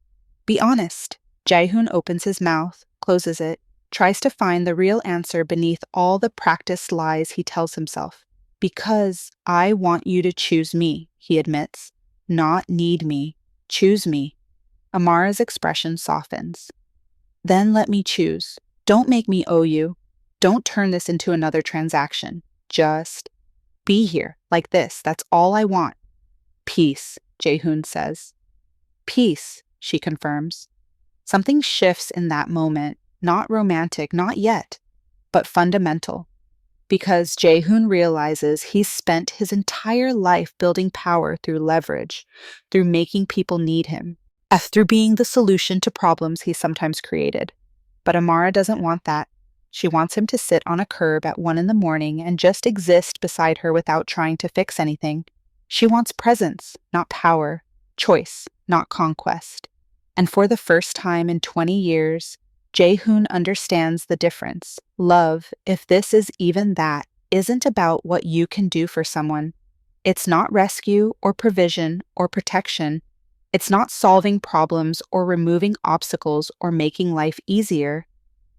Be honest. Jae-hoon opens his mouth, closes it, tries to find the real answer beneath all the practiced lies he tells himself. Because I want you to choose me, he admits. Not need me. Choose me. Amara's expression softens. Then let me choose. Don't make me owe you. Don't turn this into another transaction. Just be here, like this. That's all I want. Peace, Jae-hoon says. Peace, she confirms. Something shifts in that moment, not romantic, not yet, but fundamental. Because Jae-hoon realizes he's spent his entire life building power through leverage, through making people need him, through being the solution to problems he sometimes created. But Amara doesn't want that. She wants him to sit on a curb at 1 a.m. and just exist beside her without trying to fix anything. She wants presence, not power, choice, not conquest. And for the first time in 20 years, Jae-hoon understands the difference. Love, if this is even that, isn't about what you can do for someone. It's not rescue or provision or protection. It's not solving problems or removing obstacles or making life easier.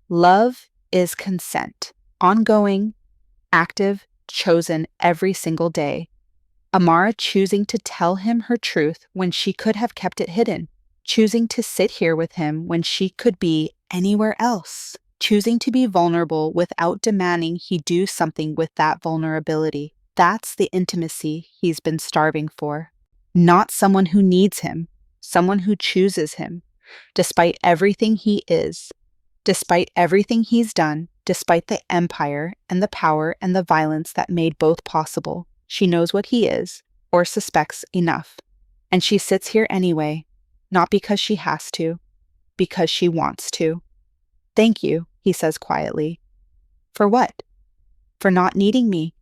Love is consent, ongoing, active, chosen every single day. Amara choosing to tell him her truth when she could have kept it hidden, choosing to sit here with him when she could be anywhere else, choosing to be vulnerable without demanding he do something with that vulnerability. That's the intimacy he's been starving for. Not someone who needs him, someone who chooses him, despite everything he is, despite everything he's done, despite the empire and the power and the violence that made both possible. She knows what he is, or suspects enough. And she sits here anyway, not because she has to, because she wants to. Thank you, he says quietly. For what? For not needing me.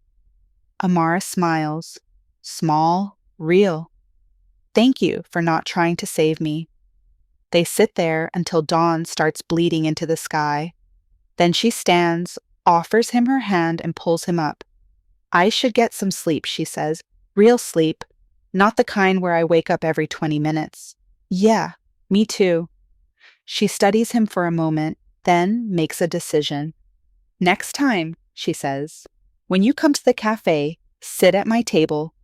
Amara smiles. Small, real. Thank you for not trying to save me. They sit there until dawn starts bleeding into the sky. Then she stands, offers him her hand, and pulls him up. I should get some sleep, she says. Real sleep. Not the kind where I wake up every 20 minutes. Yeah, me too. She studies him for a moment, then makes a decision. Next time, she says, when you come to the cafe, sit at my table.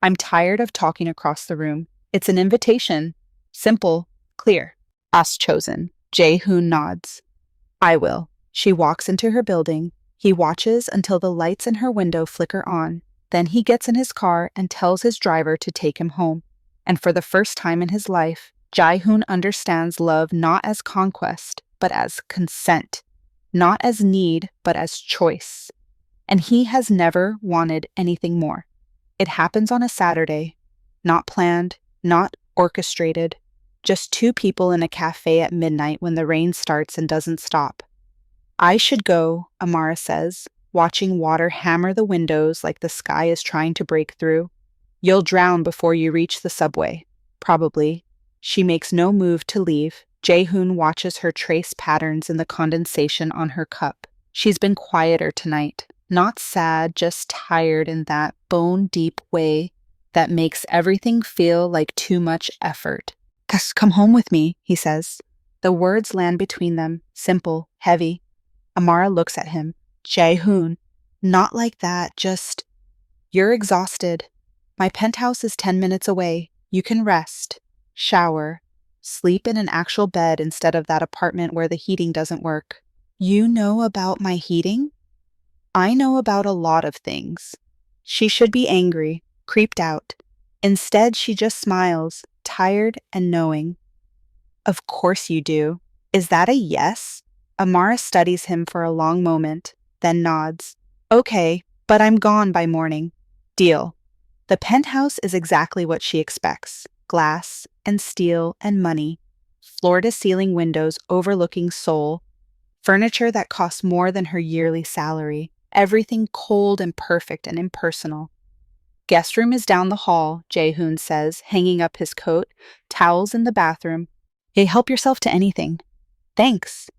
I'm tired of talking across the room. It's an invitation. Simple, clear. Us chosen. Jae-hoon nods. I will. She walks into her building. He watches until the lights in her window flicker on. Then he gets in his car and tells his driver to take him home. And for the first time in his life, Jae-hoon understands love not as conquest, but as consent. Not as need, but as choice. And he has never wanted anything more. It happens on a Saturday. Not planned, not orchestrated. Just two people in a cafe at midnight when the rain starts and doesn't stop. I should go, Amara says, watching water hammer the windows like the sky is trying to break through. You'll drown before you reach the subway. Probably. She makes no move to leave. Jae-hoon watches her trace patterns in the condensation on her cup. She's been quieter tonight. Not sad, just tired in that bone-deep way that makes everything feel like too much effort. Come home with me, he says. The words land between them, simple, heavy. Amara looks at him. Jae-hoon, not like that, just... You're exhausted. My penthouse is 10 minutes away. You can rest, shower, sleep in an actual bed instead of that apartment where the heating doesn't work. You know about my heating? I know about a lot of things. She should be angry, creeped out. Instead, she just smiles, tired and knowing. Of course you do. Is that a yes? Amara studies him for a long moment, then nods. Okay, but I'm gone by morning. Deal. The penthouse is exactly what she expects. Glass and steel and money. Floor-to-ceiling windows overlooking Seoul. Furniture that costs more than her yearly salary. Everything cold and perfect and impersonal. Guest room is down the hall, Jae-hoon says, hanging up his coat. Towels in the bathroom. Hey, help yourself to anything. Thanks.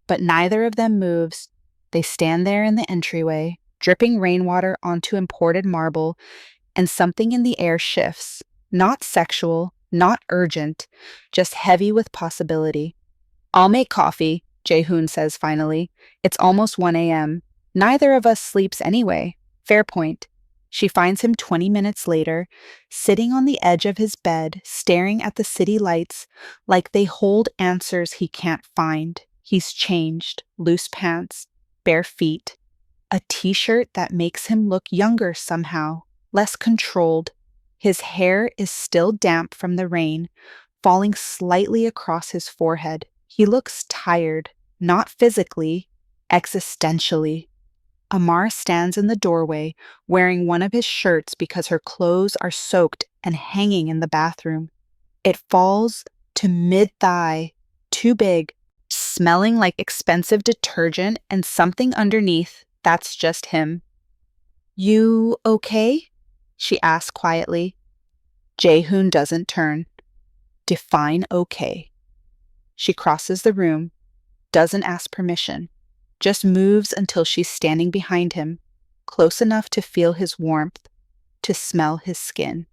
But neither of them moves. They stand there in the entryway, dripping rainwater onto imported marble, and something in the air shifts. Not sexual, not urgent, just heavy with possibility. I'll make coffee, Jae-hoon says finally. It's almost 1 a.m. Neither of us sleeps anyway. Fair point. She finds him 20 minutes later, sitting on the edge of his bed, staring at the city lights like they hold answers he can't find. He's changed, loose pants, bare feet, a t-shirt that makes him look younger somehow, less controlled. His hair is still damp from the rain, falling slightly across his forehead. He looks tired, not physically, existentially. Amar stands in the doorway, wearing one of his shirts because her clothes are soaked and hanging in the bathroom. It falls to mid-thigh, too big, smelling like expensive detergent and something underneath that's just him. You okay? She asks quietly. Jae-hoon doesn't turn. Define okay. She crosses the room, doesn't ask permission. Just moves until she's standing behind him, close enough to feel his warmth, to smell his skin.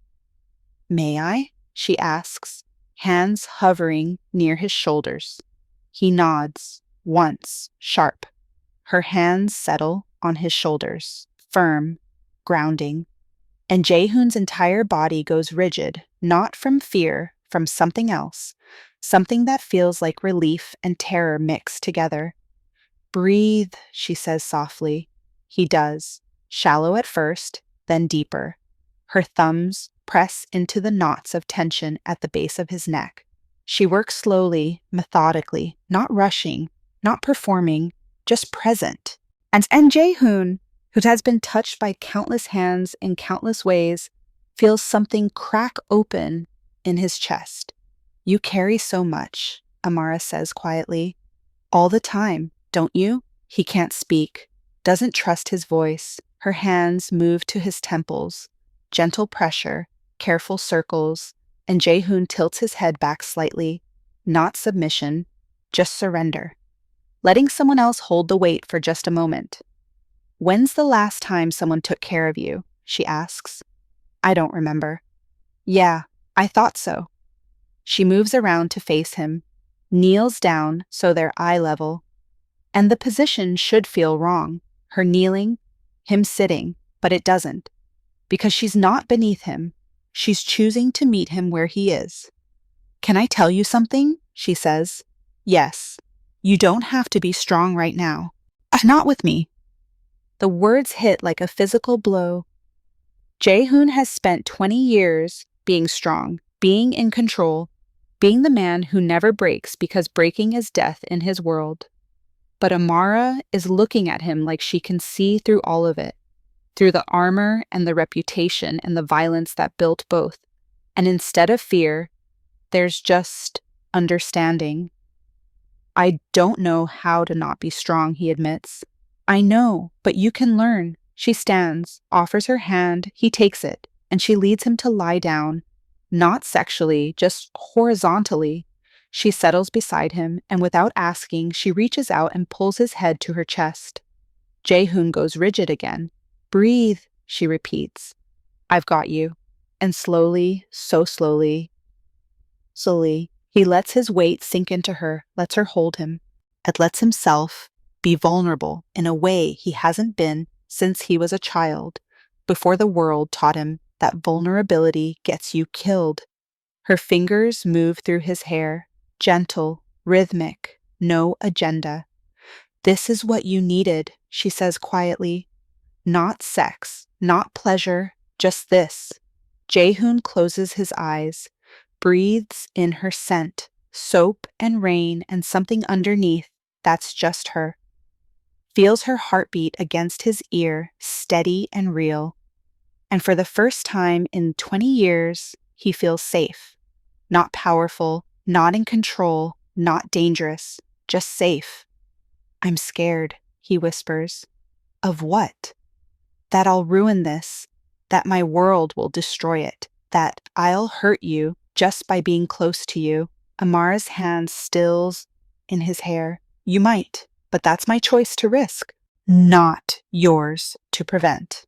May I? She asks, hands hovering near his shoulders. He nods, once, sharp. Her hands settle on his shoulders, firm, grounding. And Jae-hoon's entire body goes rigid, not from fear, from something else, something that feels like relief and terror mixed together. Breathe, she says softly. He does, shallow at first, then deeper. Her thumbs press into the knots of tension at the base of his neck. She works slowly, methodically, not rushing, not performing, just present. And Jae-hoon, who has been touched by countless hands in countless ways, feels something crack open in his chest. You carry so much, Amara says quietly. All the time. Don't you? He can't speak, doesn't trust his voice. Her hands move to his temples, gentle pressure, careful circles, and Jae-hoon tilts his head back slightly. Not submission, just surrender. Letting someone else hold the weight for just a moment. When's the last time someone took care of you? She asks. I don't remember. Yeah, I thought so. She moves around to face him, kneels down so they're eye level. And the position should feel wrong. Her kneeling, him sitting, but it doesn't. Because she's not beneath him. She's choosing to meet him where he is. Can I tell you something? She says. Yes. You don't have to be strong right now. Not with me. The words hit like a physical blow. Jae-hoon has spent 20 years being strong, being in control, being the man who never breaks because breaking is death in his world. But Amara is looking at him like she can see through all of it, through the armor and the reputation and the violence that built both. And instead of fear, there's just understanding. I don't know how to not be strong, he admits. I know, but you can learn. She stands, offers her hand, he takes it, and she leads him to lie down, not sexually, just horizontally. She settles beside him, and without asking, she reaches out and pulls his head to her chest. Jae-hoon goes rigid again. Breathe, she repeats. I've got you. And slowly, so slowly, he lets his weight sink into her, lets her hold him, and lets himself be vulnerable in a way he hasn't been since he was a child, before the world taught him that vulnerability gets you killed. Her fingers move through his hair, gentle, rhythmic, no agenda. This is what you needed, she says quietly. Not sex, not pleasure, just this. Jae-hoon closes his eyes, breathes in her scent, soap and rain and something underneath that's just her. Feels her heartbeat against his ear, steady and real. And for the first time in 20 years, he feels safe. Not powerful, not in control, not dangerous, just safe. I'm scared, he whispers. Of what? That I'll ruin this, that my world will destroy it, that I'll hurt you just by being close to you. Amara's hand stills in his hair. You might, but that's my choice to risk, not yours to prevent.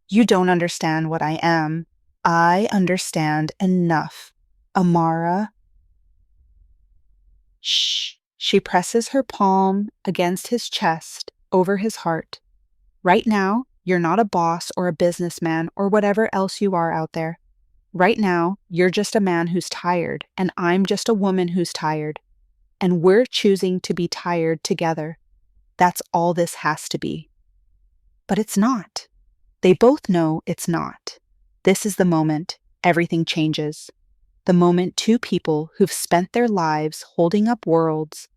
You don't understand what I am. I understand enough. Amara. Shh. She presses her palm against his chest, over his heart. Right now, you're not a boss or a businessman or whatever else you are out there. Right now, you're just a man who's tired, and I'm just a woman who's tired. And we're choosing to be tired together. That's all this has to be. But it's not. They both know it's not. This is the moment everything changes. The moment two people who've spent their lives holding up worlds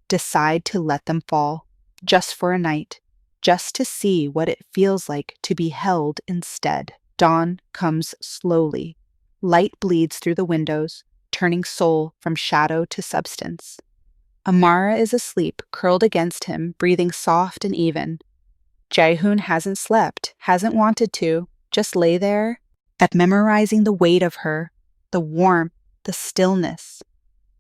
decide to let them fall, just for a night, just to see what it feels like to be held instead. Dawn comes slowly. Light bleeds through the windows, turning Seoul from shadow to substance. Amara is asleep, curled against him, breathing soft and even. Jae-hoon hasn't slept, hasn't wanted to, just lay there, memorizing the weight of her, the warmth, the stillness.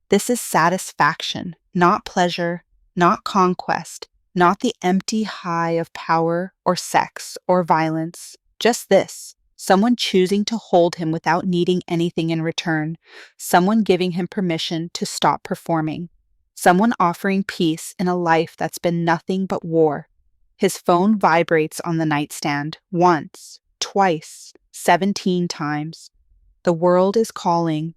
This is satisfaction, not pleasure, not conquest, not the empty high of power or sex or violence. Just this, someone choosing to hold him without needing anything in return, someone giving him permission to stop performing, someone offering peace in a life that's been nothing but war. His phone vibrates on the nightstand, once, twice, 17 times. The world is calling,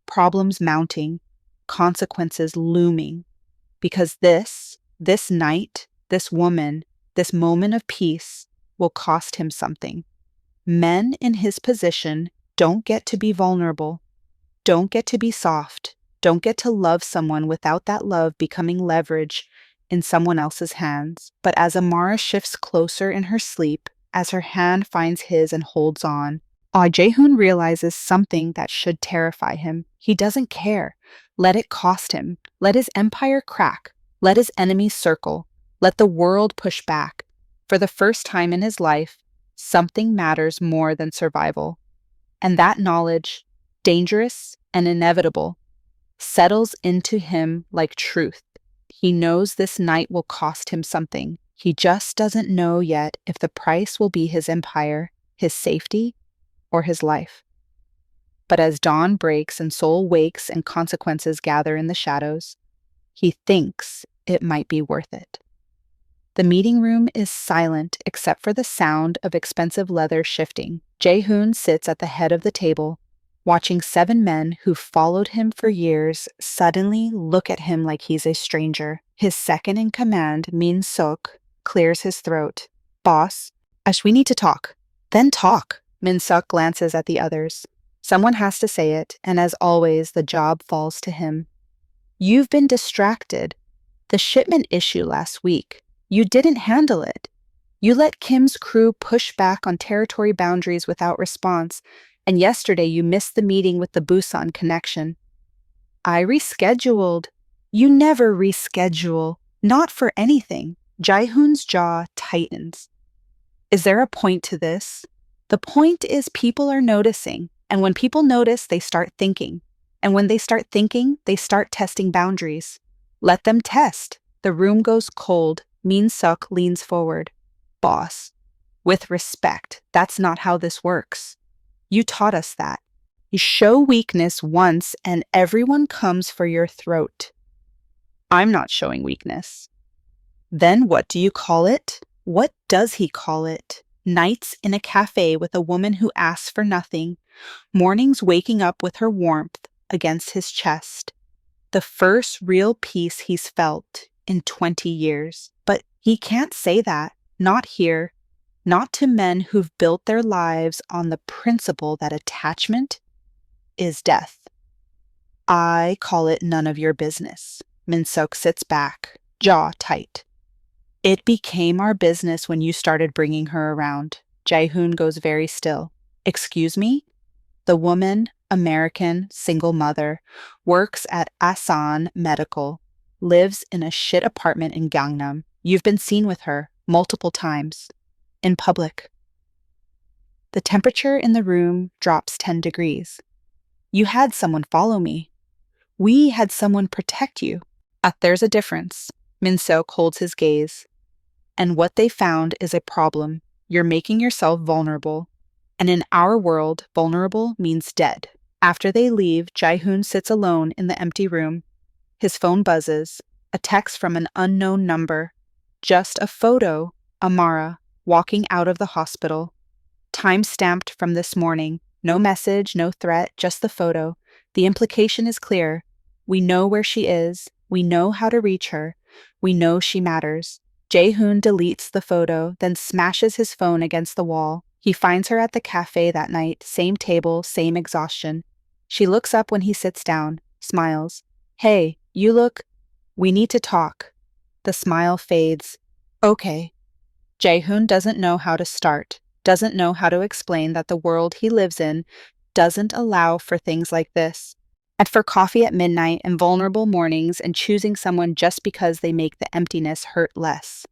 problems mounting, consequences looming. Because this night, this woman, this moment of peace will cost him something. Men in his position don't get to be vulnerable, don't get to be soft, don't get to love someone without that love becoming leverage in someone else's hands. But as Amara shifts closer in her sleep, as her hand finds his and holds on, Jae-hoon realizes something that should terrify him. He doesn't care. Let it cost him. Let his empire crack. Let his enemies circle. Let the world push back. For the first time in his life, something matters more than survival. And that knowledge, dangerous and inevitable, settles into him like truth. He knows this night will cost him something. He just doesn't know yet if the price will be his empire, his safety, or his life. But as dawn breaks and Seoul wakes and consequences gather in the shadows, he thinks it might be worth it. The meeting room is silent except for the sound of expensive leather shifting. Jae-hoon sits at the head of the table, watching 7 men who've followed him for years suddenly look at him like he's a stranger. His second in command, Min-suk, clears his throat. Boss, Ash, we need to talk. Then talk. Min-suk glances at the others. Someone has to say it, and as always, the job falls to him. You've been distracted. The shipment issue last week. You didn't handle it. You let Kim's crew push back on territory boundaries without response, and yesterday you missed the meeting with the Busan connection. I rescheduled. You never reschedule. Not for anything. Jae-hoon's jaw tightens. Is there a point to this? The point is people are noticing, and when people notice, they start thinking. And when they start thinking, they start testing boundaries. Let them test. The room goes cold. Min-suk leans forward. Boss, with respect, that's not how this works. You taught us that. You show weakness once and everyone comes for your throat. I'm not showing weakness. Then what do you call it? What does he call it? Nights in a cafe with a woman who asks for nothing. Mornings waking up with her warmth against his chest. The first real peace he's felt in 20 years. But he can't say that. Not here. Not to men who've built their lives on the principle that attachment is death. I call it none of your business. Min-suk sits back, jaw tight. It became our business when you started bringing her around. Jae-hoon goes very still. Excuse me? The woman, American, single mother, works at Asan Medical, lives in a shit apartment in Gangnam. You've been seen with her multiple times. In public. The temperature in the room drops 10 degrees. You had someone follow me. We had someone protect you. There's a difference. Min-suk holds his gaze. And what they found is a problem. You're making yourself vulnerable. And in our world, vulnerable means dead. After they leave, Jae-hoon sits alone in the empty room. His phone buzzes. A text from an unknown number. Just a photo. Amara, walking out of the hospital. Time stamped from this morning. No message, no threat, just the photo. The implication is clear. We know where she is. We know how to reach her. We know she matters. Jae-hoon deletes the photo, then smashes his phone against the wall. He finds her at the cafe that night, same table, same exhaustion. She looks up when he sits down, smiles. Hey, you look... We need to talk. The smile fades. Okay. Jae-hoon doesn't know how to start, doesn't know how to explain that the world he lives in doesn't allow for things like this. And for coffee at midnight and vulnerable mornings and choosing someone just because they make the emptiness hurt less.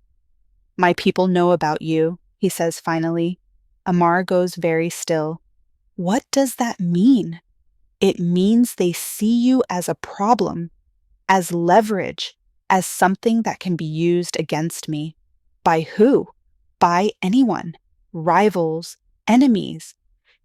My people know about you, he says finally. Amar goes very still. What does that mean? It means they see you as a problem, as leverage, as something that can be used against me. By who? By anyone. Rivals, enemies,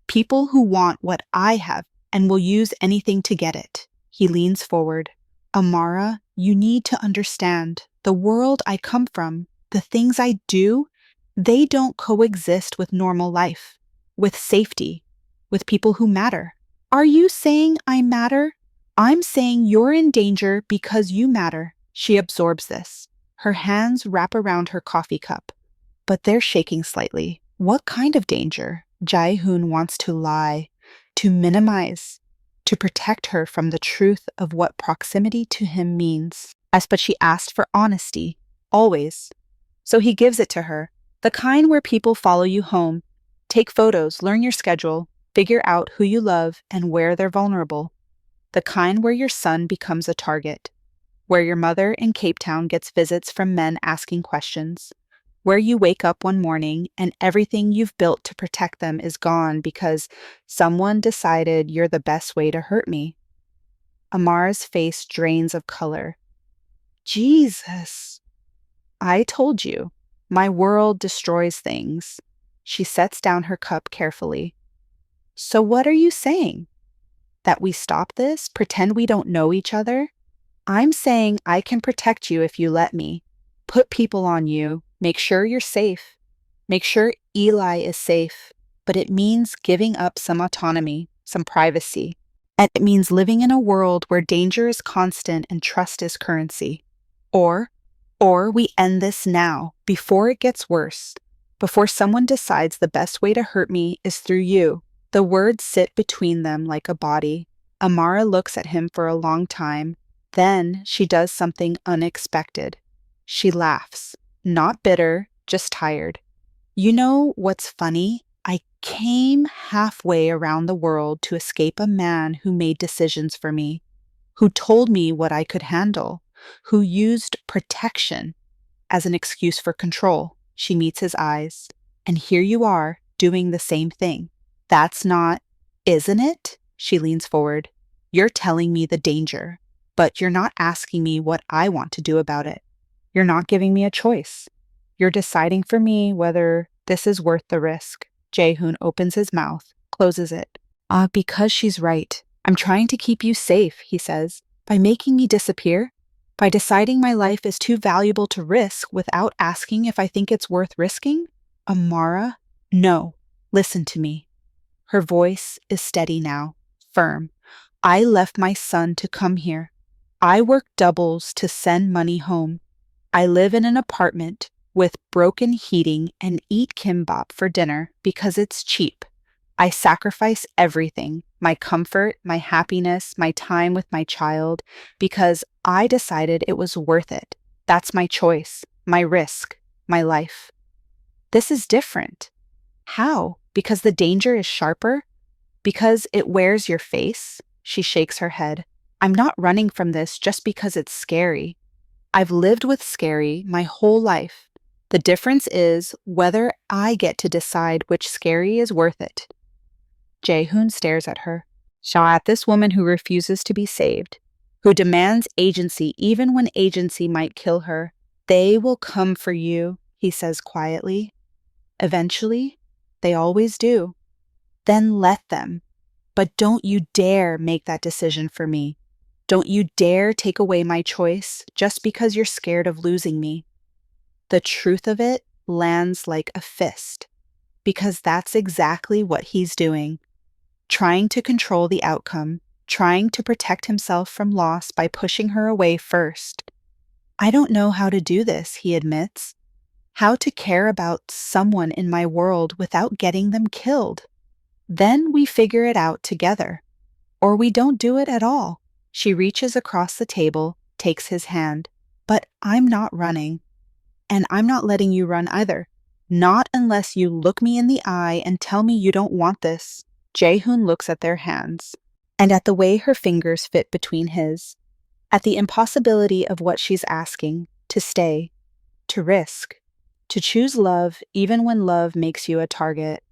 people who want what I have and will use anything to get it. He leans forward. Amara, you need to understand. The world I come from, the things I do, they don't coexist with normal life, with safety, with people who matter. Are you saying I matter? I'm saying you're in danger because you matter. She absorbs this. Her hands wrap around her coffee cup, but they're shaking slightly. What kind of danger? Jae-hoon wants to lie, to minimize, to protect her from the truth of what proximity to him means. But she asked for honesty, always. So he gives it to her, the kind where people follow you home, take photos, learn your schedule, figure out who you love and where they're vulnerable. The kind where your son becomes a target, where your mother in Cape Town gets visits from men asking questions, where you wake up one morning and everything you've built to protect them is gone because someone decided you're the best way to hurt me. Amar's face drains of color. Jesus. I told you, my world destroys things. She sets down her cup carefully. So what are you saying? That we stop this? Pretend we don't know each other? I'm saying I can protect you if you let me. Put people on you. Make sure you're safe. Make sure Eli is safe. But it means giving up some autonomy, some privacy. And it means living in a world where danger is constant and trust is currency. Or we end this now, before it gets worse. Before someone decides the best way to hurt me is through you. The words sit between them like a body. Amara looks at him for a long time. Then she does something unexpected. She laughs. Not bitter, just tired. You know what's funny? I came halfway around the world to escape a man who made decisions for me, who told me what I could handle, who used protection as an excuse for control. She meets his eyes. And here you are, doing the same thing. That's not, isn't it? She leans forward. You're telling me the danger, but you're not asking me what I want to do about it. You're not giving me a choice. You're deciding for me whether this is worth the risk. Jae-hoon opens his mouth, closes it. Because she's right. I'm trying to keep you safe, he says, by making me disappear, by deciding my life is too valuable to risk without asking if I think it's worth risking. Amara, no, listen to me. Her voice is steady now, firm. I left my son to come here. I work doubles to send money home. I live in an apartment with broken heating and eat kimbap for dinner because it's cheap. I sacrifice everything, my comfort, my happiness, my time with my child, because I decided it was worth it. That's my choice, my risk, my life. This is different. How? Because the danger is sharper? Because it wears your face? She shakes her head. I'm not running from this just because it's scary. I've lived with scary my whole life. The difference is whether I get to decide which scary is worth it. Jae-hoon stares at her, at this woman who refuses to be saved, who demands agency even when agency might kill her. They will come for you, he says quietly. Eventually, they always do. Then let them. But don't you dare make that decision for me. Don't you dare take away my choice just because you're scared of losing me. The truth of it lands like a fist, because that's exactly what he's doing. Trying to control the outcome, trying to protect himself from loss by pushing her away first. I don't know how to do this, he admits. How to care about someone in my world without getting them killed. Then we figure it out together. Or we don't do it at all. She reaches across the table, takes his hand. But I'm not running. And I'm not letting you run either. Not unless you look me in the eye and tell me you don't want this. Jae-hoon looks at their hands, and at the way her fingers fit between his, at the impossibility of what she's asking, to stay, to risk, to choose love even when love makes you a target.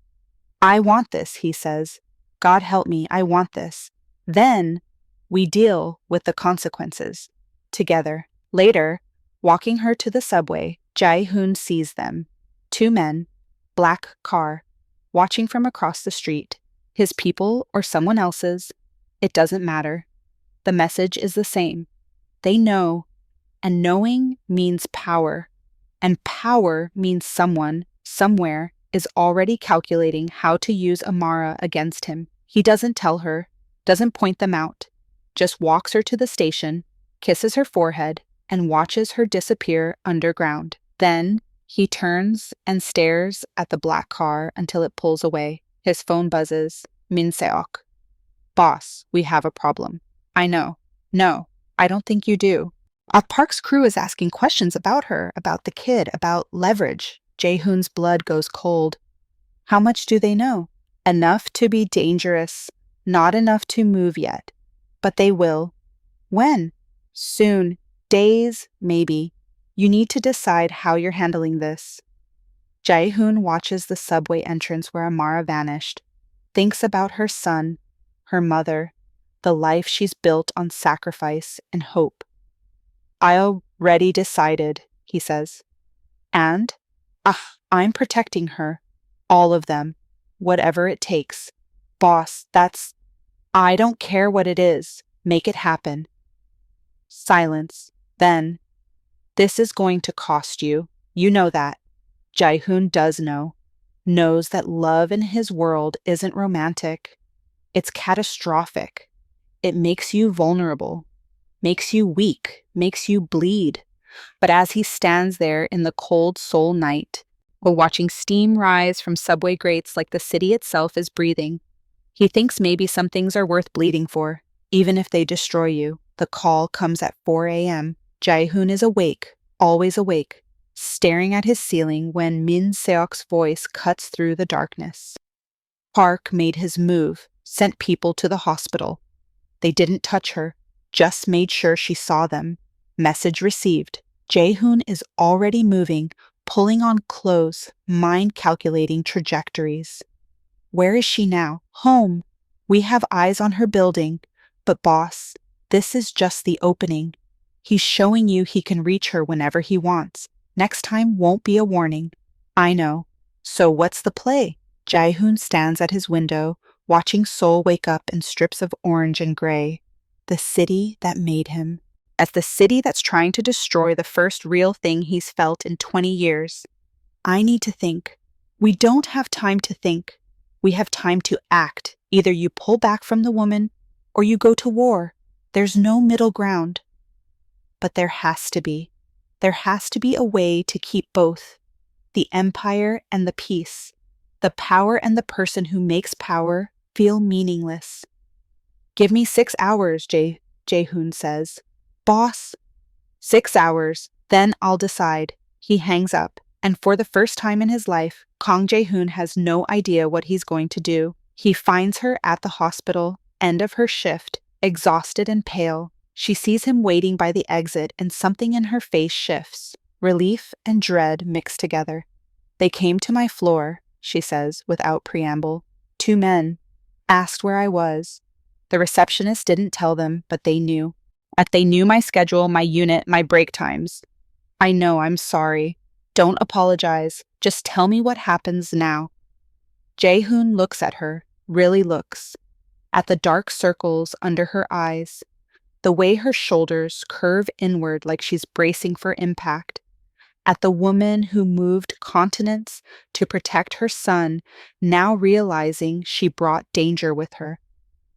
I want this, he says. God help me, I want this. Then we deal with the consequences, together. Later, walking her to the subway, Jae-hoon sees them. 2 men, black car, watching from across the street. His people or someone else's, it doesn't matter. The message is the same. They know, and knowing means power. And power means someone, somewhere, is already calculating how to use Amara against him. He doesn't tell her, doesn't point them out, just walks her to the station, kisses her forehead, and watches her disappear underground. Then he turns and stares at the black car until it pulls away. His phone buzzes. Min Seok. Boss, we have a problem. I know. No, I don't think you do. Park's crew is asking questions about her, about the kid, about leverage. Jae-hoon's blood goes cold. How much do they know? Enough to be dangerous, not enough to move yet. But they will. When? Soon. Days, maybe. You need to decide how you're handling this. Jae-hoon watches the subway entrance where Amara vanished, thinks about her son, her mother, the life she's built on sacrifice and hope. I already decided, he says. And? I'm protecting her. All of them. Whatever it takes. Boss, I don't care what it is. Make it happen. Silence. Then, this is going to cost you. You know that. Jae-hoon does know. Knows that love in his world isn't romantic. It's catastrophic. It makes you vulnerable, makes you weak, makes you bleed. But as he stands there in the cold Seoul night, while watching steam rise from subway grates like the city itself is breathing. He thinks maybe some things are worth bleeding for, even if they destroy you. The call comes at 4 a.m. Jae-hoon is awake, always awake, staring at his ceiling when Min Seok's voice cuts through the darkness. Park made his move, sent people to the hospital. They didn't touch her, just made sure she saw them. Message received. Jae-hoon is already moving, pulling on clothes, mind-calculating trajectories. Where is she now? Home. We have eyes on her building. But boss, this is just the opening. He's showing you he can reach her whenever he wants. Next time won't be a warning. I know. So what's the play? Jae-hoon stands at his window, watching Seoul wake up in strips of orange and gray. The city that made him. As the city that's trying to destroy the first real thing he's felt in 20 years. I need to think. We don't have time to think. We have time to act. Either you pull back from the woman, or you go to war. There's no middle ground. But there has to be. There has to be a way to keep both. The empire and the peace. The power and the person who makes power feel meaningless. Give me 6 hours, Jae-hoon says. Boss? 6 hours, then I'll decide. He hangs up, and for the first time in his life, Kang Jae-hoon has no idea what he's going to do. He finds her at the hospital, end of her shift, exhausted and pale. She sees him waiting by the exit, and something in her face shifts. Relief and dread mixed together. They came to my floor, she says, without preamble. 2 men. Asked where I was. The receptionist didn't tell them, but they knew. They knew my schedule, my unit, my break times. I know, I'm sorry. Don't apologize. Just tell me what happens now. Jae-hoon looks at her, really looks. At the dark circles under her eyes. The way her shoulders curve inward like she's bracing for impact. At the woman who moved continents to protect her son, now realizing she brought danger with her.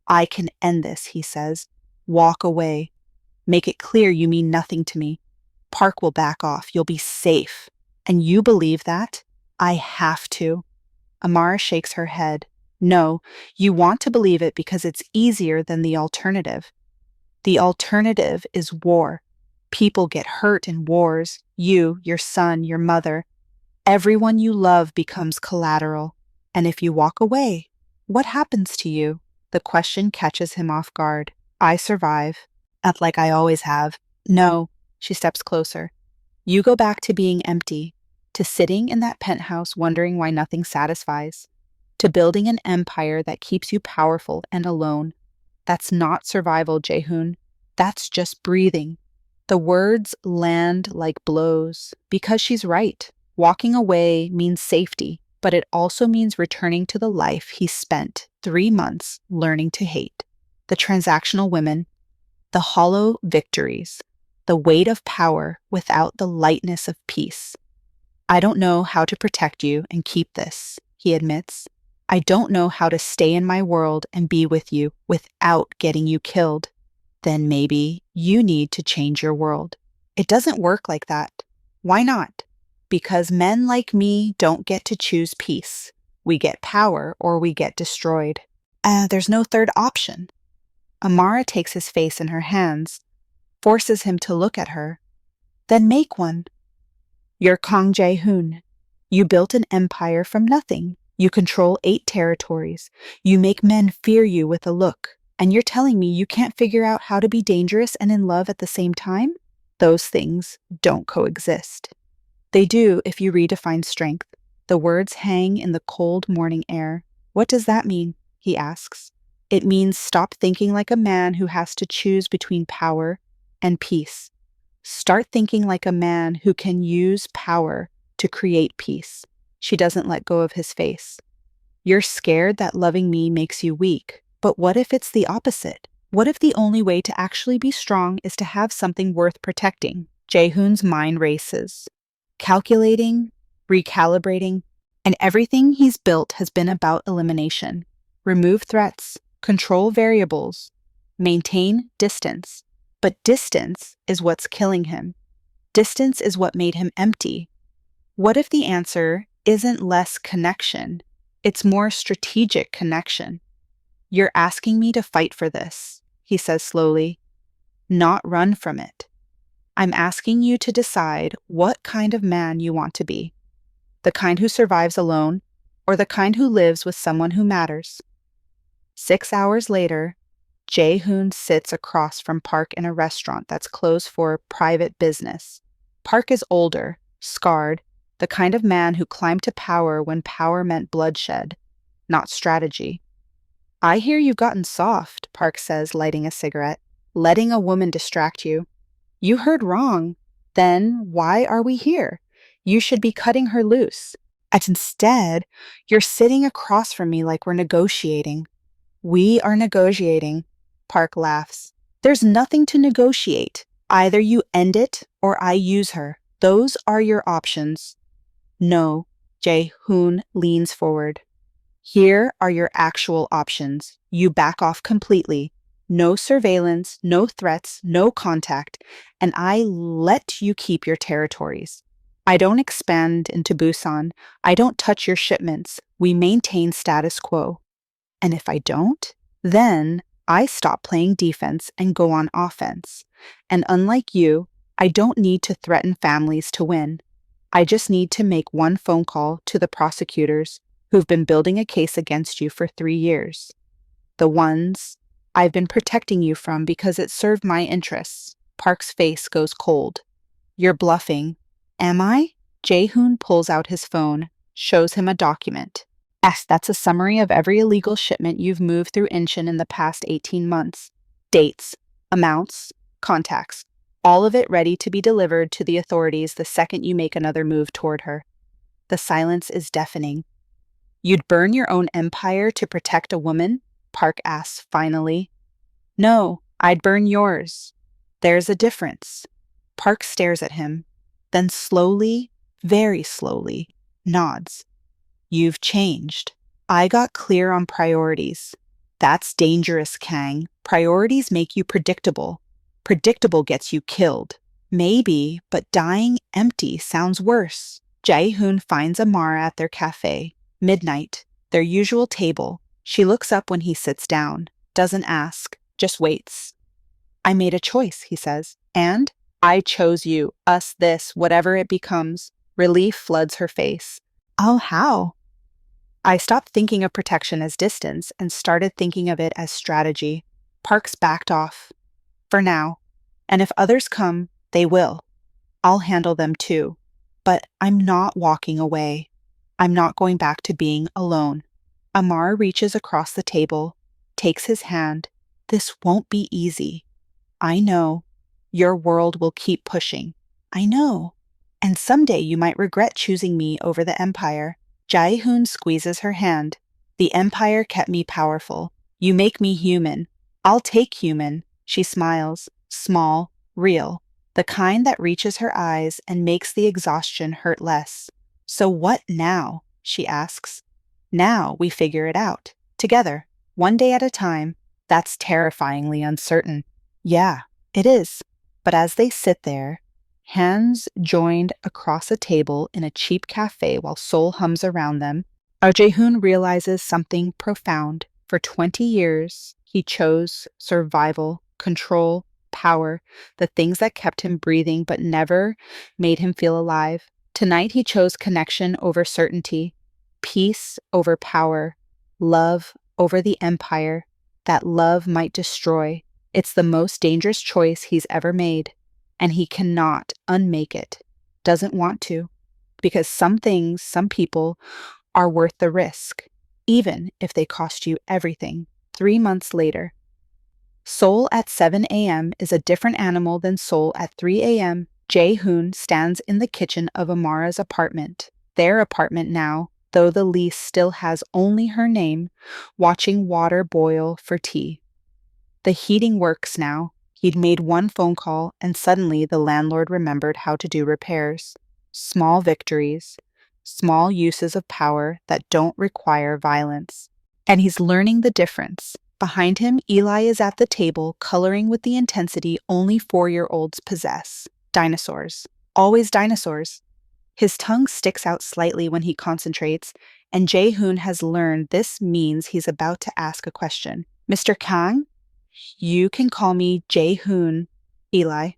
I can end this, he says. Walk away. Make it clear you mean nothing to me. Park will back off. You'll be safe. And you believe that? I have to. Amara shakes her head. No, you want to believe it because it's easier than the alternative. The alternative is war. People get hurt in wars. You, your son, your mother. Everyone you love becomes collateral. And if you walk away, what happens to you? The question catches him off guard. I survive. Like I always have. No, she steps closer. You go back to being empty, to sitting in that penthouse wondering why nothing satisfies, to building an empire that keeps you powerful and alone. That's not survival, Jae-hoon. That's just breathing. The words land like blows, because she's right. Walking away means safety, but it also means returning to the life he spent 3 months learning to hate. The transactional women, the hollow victories, the weight of power without the lightness of peace. I don't know how to protect you and keep this, he admits. I don't know how to stay in my world and be with you without getting you killed. Then maybe you need to change your world. It doesn't work like that. Why not? Because men like me don't get to choose peace. We get power or we get destroyed. There's no third option. Amara takes his face in her hands, forces him to look at her. Then make one. You're Kang Jae-hoon. You built an empire from nothing. You control 8 territories. You make men fear you with a look. And you're telling me you can't figure out how to be dangerous and in love at the same time? Those things don't coexist. They do if you redefine strength. The words hang in the cold morning air. What does that mean? He asks. It means stop thinking like a man who has to choose between power and peace. Start thinking like a man who can use power to create peace. She doesn't let go of his face. You're scared that loving me makes you weak. But what if it's the opposite? What if the only way to actually be strong is to have something worth protecting? Jae-hoon's mind races. Calculating, recalibrating, and everything he's built has been about elimination. Remove threats. Control variables, maintain distance. But distance is what's killing him. Distance is what made him empty. What if the answer isn't less connection. It's more strategic connection. You're asking me to fight for this, he says slowly, not run from it. I'm asking you to decide what kind of man you want to be. The kind who survives alone, or the kind who lives with someone who matters. 6 hours later, Jae-hoon sits across from Park in a restaurant that's closed for private business. Park is older, scarred, the kind of man who climbed to power when power meant bloodshed, not strategy. I hear you've gotten soft, Park says, lighting a cigarette, letting a woman distract you. You heard wrong. Then why are we here? You should be cutting her loose. And instead, you're sitting across from me like we're negotiating. We are negotiating, Park laughs. There's nothing to negotiate. Either you end it or I use her. Those are your options. No, Jae-hoon leans forward. Here are your actual options. You back off completely. No surveillance, no threats, no contact, and I let you keep your territories. I don't expand into Busan. I don't touch your shipments. We maintain status quo. And if I don't, then I stop playing defense and go on offense. And unlike you, I don't need to threaten families to win. I just need to make one phone call to the prosecutors who've been building a case against you for 3 years. The ones I've been protecting you from because it served my interests. Park's face goes cold. You're bluffing. Am I? Jae-hoon pulls out his phone, shows him a document. Yes, that's a summary of every illegal shipment you've moved through Incheon in the past 18 months. Dates, amounts, contacts. All of it ready to be delivered to the authorities the second you make another move toward her. The silence is deafening. You'd burn your own empire to protect a woman? Park asks finally. No, I'd burn yours. There's a difference. Park stares at him, then slowly, very slowly, nods. You've changed. I got clear on priorities. That's dangerous, Kang. Priorities make you predictable. Predictable gets you killed. Maybe, but dying empty sounds worse. Jae-hoon finds Amara at their cafe. Midnight, their usual table. She looks up when he sits down, doesn't ask, just waits. I made a choice, he says, and I chose you, us, this, whatever it becomes. Relief floods her face. Oh, how? I stopped thinking of protection as distance and started thinking of it as strategy. Parks backed off. For now. And if others come, they will. I'll handle them too. But I'm not walking away. I'm not going back to being alone. Amar reaches across the table, takes his hand. This won't be easy. I know. Your world will keep pushing. I know. And someday you might regret choosing me over the Empire. Jae-hoon squeezes her hand. The Empire kept me powerful. You make me human. I'll take human. She smiles. Small, real. The kind that reaches her eyes and makes the exhaustion hurt less. So what now? She asks. Now we figure it out. Together. One day at a time. That's terrifyingly uncertain. Yeah, it is. But as they sit there, hands joined across a table in a cheap cafe while Seoul hums around them, Jae-hoon realizes something profound. For 20 years, he chose survival, control, power, the things that kept him breathing but never made him feel alive. Tonight he chose connection over certainty, peace over power, love over the empire that love might destroy. It's the most dangerous choice he's ever made, and he cannot unmake it. Doesn't want to, because some things, some people, are worth the risk, even if they cost you everything. 3 months later. Seoul at 7 a.m. is a different animal than Seoul at 3 a.m. Jae-hoon stands in the kitchen of Amara's apartment, their apartment now, though the lease still has only her name, watching water boil for tea. The heating works now. He'd made one phone call, and suddenly the landlord remembered how to do repairs. Small victories, small uses of power that don't require violence. And he's learning the difference. Behind him, Eli is at the table, coloring with the intensity only 4-year-olds possess. Dinosaurs. Always dinosaurs. His tongue sticks out slightly when he concentrates, and Jae-hoon has learned this means he's about to ask a question. Mr. Kang? You can call me Jae-hoon, Eli.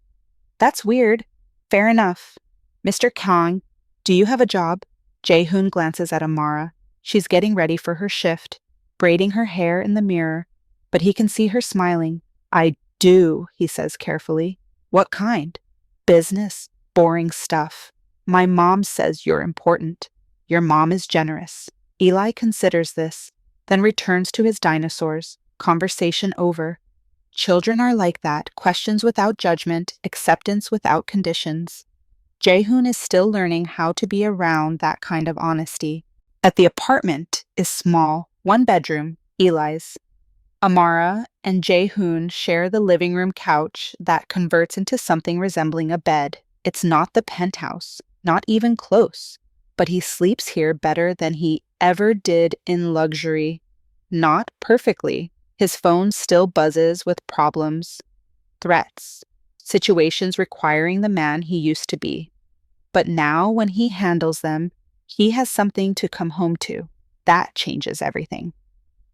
That's weird. Fair enough. Mr. Kang, do you have a job? Jae-hoon glances at Amara. She's getting ready for her shift, braiding her hair in the mirror, but he can see her smiling. I do, he says carefully. What kind? Business. Boring stuff. My mom says you're important. Your mom is generous. Eli considers this, then returns to his dinosaurs. Conversation over. Children are like that, questions without judgment, acceptance without conditions. Jae-hoon is still learning how to be around that kind of honesty. The apartment is small, one bedroom, Eli's. Amara and Jae-hoon share the living room couch that converts into something resembling a bed. It's not the penthouse, not even close, but he sleeps here better than he ever did in luxury. Not perfectly. His phone still buzzes with problems, threats, situations requiring the man he used to be. But now when he handles them, he has something to come home to. That changes everything.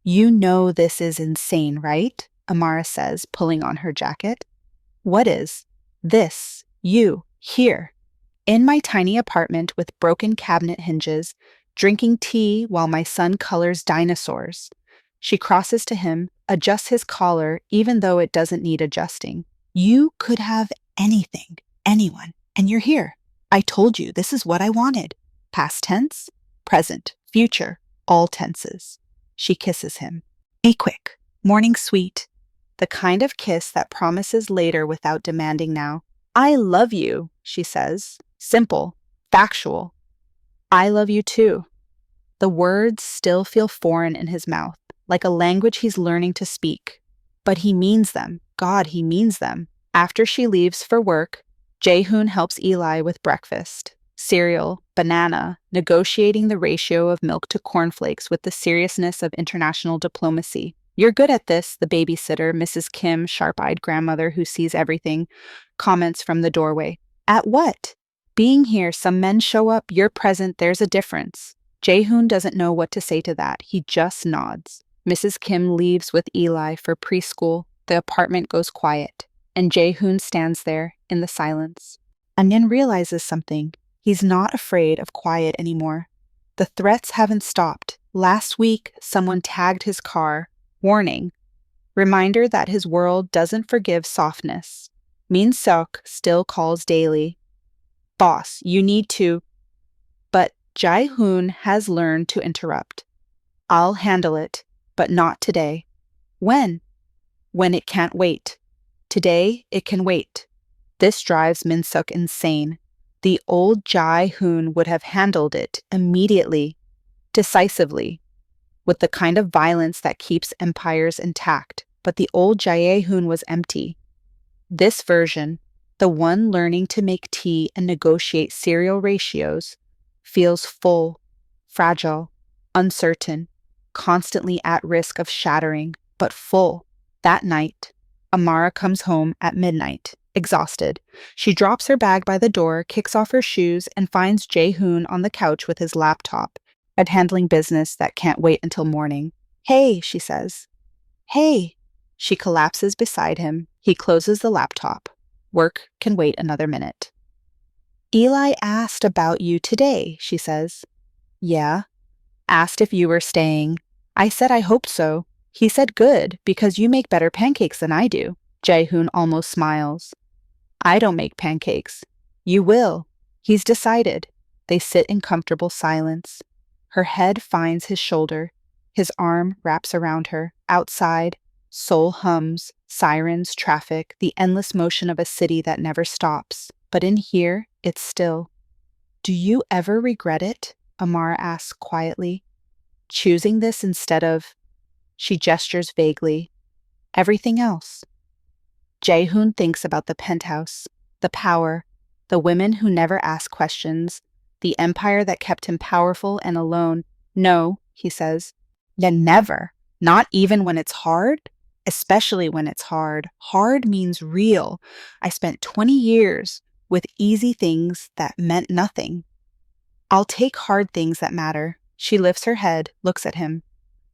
You know this is insane, right? Amara says, pulling on her jacket. What is? This, you, here, in my tiny apartment with broken cabinet hinges, drinking tea while my son colors dinosaurs. She crosses to him, adjusts his collar even though it doesn't need adjusting. You could have anything, anyone, and you're here. I told you this is what I wanted. Past tense, present, future, all tenses. She kisses him. Be quick, morning sweet. The kind of kiss that promises later without demanding now. I love you, she says. Simple, factual. I love you too. The words still feel foreign in his mouth, like a language he's learning to speak. But he means them. God, he means them. After she leaves for work, Jae-hoon helps Eli with breakfast. Cereal, banana, negotiating the ratio of milk to cornflakes with the seriousness of international diplomacy. You're good at this, the babysitter, Mrs. Kim, sharp-eyed grandmother who sees everything, comments from the doorway. At what? Being here, some men show up, you're present, there's a difference. Jae-hoon doesn't know what to say to that. He just nods. Mrs. Kim leaves with Eli for preschool. The apartment goes quiet, and Jae-hoon stands there in the silence. Onion realizes something. He's not afraid of quiet anymore. The threats haven't stopped. Last week, someone tagged his car. Warning. Reminder that his world doesn't forgive softness. Min Seok still calls daily. Boss, you need to... But Jae-hoon has learned to interrupt. I'll handle it, but not today. When? When it can't wait. Today, it can wait. This drives Min Seok insane. The old Jae-hoon would have handled it immediately, decisively, with the kind of violence that keeps empires intact, but the old Jae-hoon was empty. This version, the one learning to make tea and negotiate cereal ratios, feels full, fragile, uncertain, constantly at risk of shattering, but full. That night, Amara comes home at midnight, exhausted. She drops her bag by the door, kicks off her shoes, and finds Jae-hoon on the couch with his laptop, and handling business that can't wait until morning. Hey, she says. Hey. She collapses beside him. He closes the laptop. Work can wait another minute. Eli asked about you today, she says. Yeah. Asked if you were staying. I said I hoped so. He said good, because you make better pancakes than I do. Jae-hoon almost smiles. I don't make pancakes. You will. He's decided. They sit in comfortable silence. Her head finds his shoulder. His arm wraps around her. Outside, Seoul hums, sirens, traffic, the endless motion of a city that never stops. But in here, it's still. Do you ever regret it? Amara asks quietly. Choosing this instead of... She gestures vaguely. Everything else. Jae-hoon thinks about the penthouse, the power, the women who never ask questions, the empire that kept him powerful and alone. No, he says. Then never. Not even when it's hard? Especially when it's hard. Hard means real. I spent 20 years with easy things that meant nothing. I'll take hard things that matter. She lifts her head, looks at him.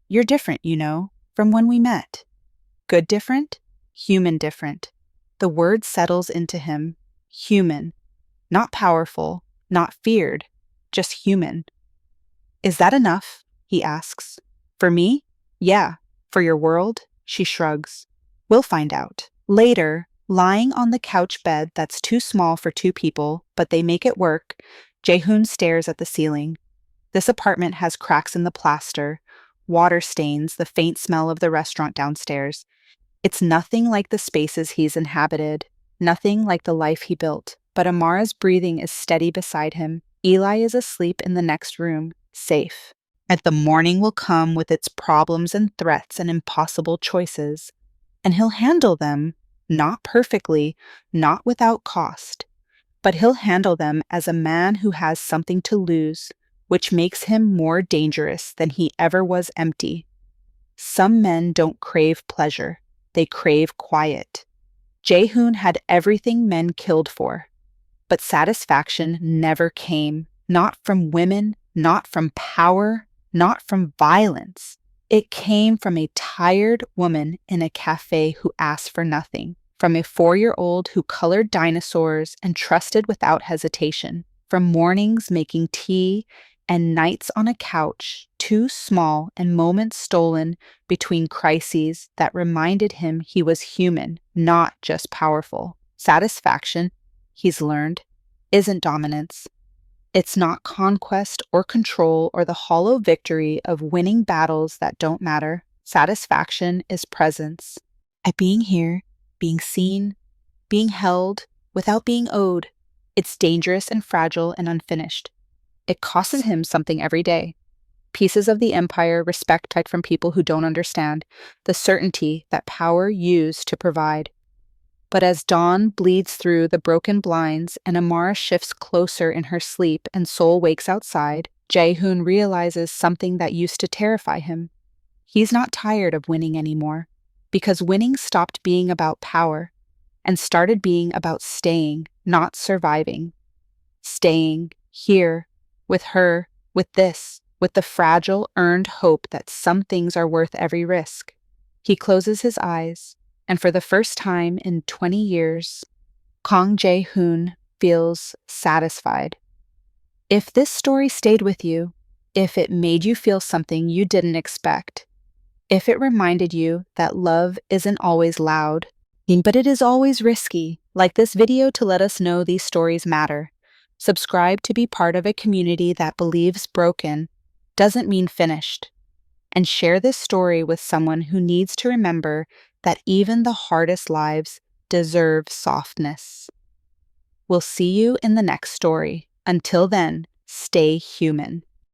You're different, from when we met. Good different? Human different. The word settles into him. Human. Not powerful, not feared, just human. Is that enough? He asks. For me? Yeah. For your world? She shrugs. We'll find out. Later, lying on the couch bed that's too small for two people, but they make it work, Jaehoon stares at the ceiling. This apartment has cracks in the plaster, water stains, the faint smell of the restaurant downstairs. It's nothing like the spaces he's inhabited, nothing like the life he built. But Amara's breathing is steady beside him. Eli is asleep in the next room, safe. And the morning will come with its problems and threats and impossible choices. And he'll handle them, not perfectly, not without cost. But he'll handle them as a man who has something to lose, which makes him more dangerous than he ever was empty. Some men don't crave pleasure, they crave quiet. Jaehoon had everything men killed for. But satisfaction never came, not from women, not from power, not from violence. It came from a tired woman in a cafe who asked for nothing, from a 4-year-old who colored dinosaurs and trusted without hesitation, from mornings making tea and nights on a couch, too small and moments stolen between crises that reminded him he was human, not just powerful. Satisfaction, he's learned, isn't dominance. It's not conquest or control or the hollow victory of winning battles that don't matter. Satisfaction is presence. At being here, being seen, being held, without being owed. It's dangerous and fragile and unfinished. It costs him something every day. Pieces of the empire, respect tied from people who don't understand, the certainty that power used to provide. But as dawn bleeds through the broken blinds and Amara shifts closer in her sleep and Seoul wakes outside, Jaehoon realizes something that used to terrify him. He's not tired of winning anymore, because winning stopped being about power and started being about staying, not surviving. Staying here, with her, with this, with the fragile, earned hope that some things are worth every risk. He closes his eyes, and for the first time in 20 years, Kang Jae-hoon feels satisfied. If this story stayed with you, if it made you feel something you didn't expect, if it reminded you that love isn't always loud, but it is always risky, like this video to let us know these stories matter. Subscribe to be part of a community that believes broken doesn't mean finished. And share this story with someone who needs to remember that even the hardest lives deserve softness. We'll see you in the next story. Until then, stay human.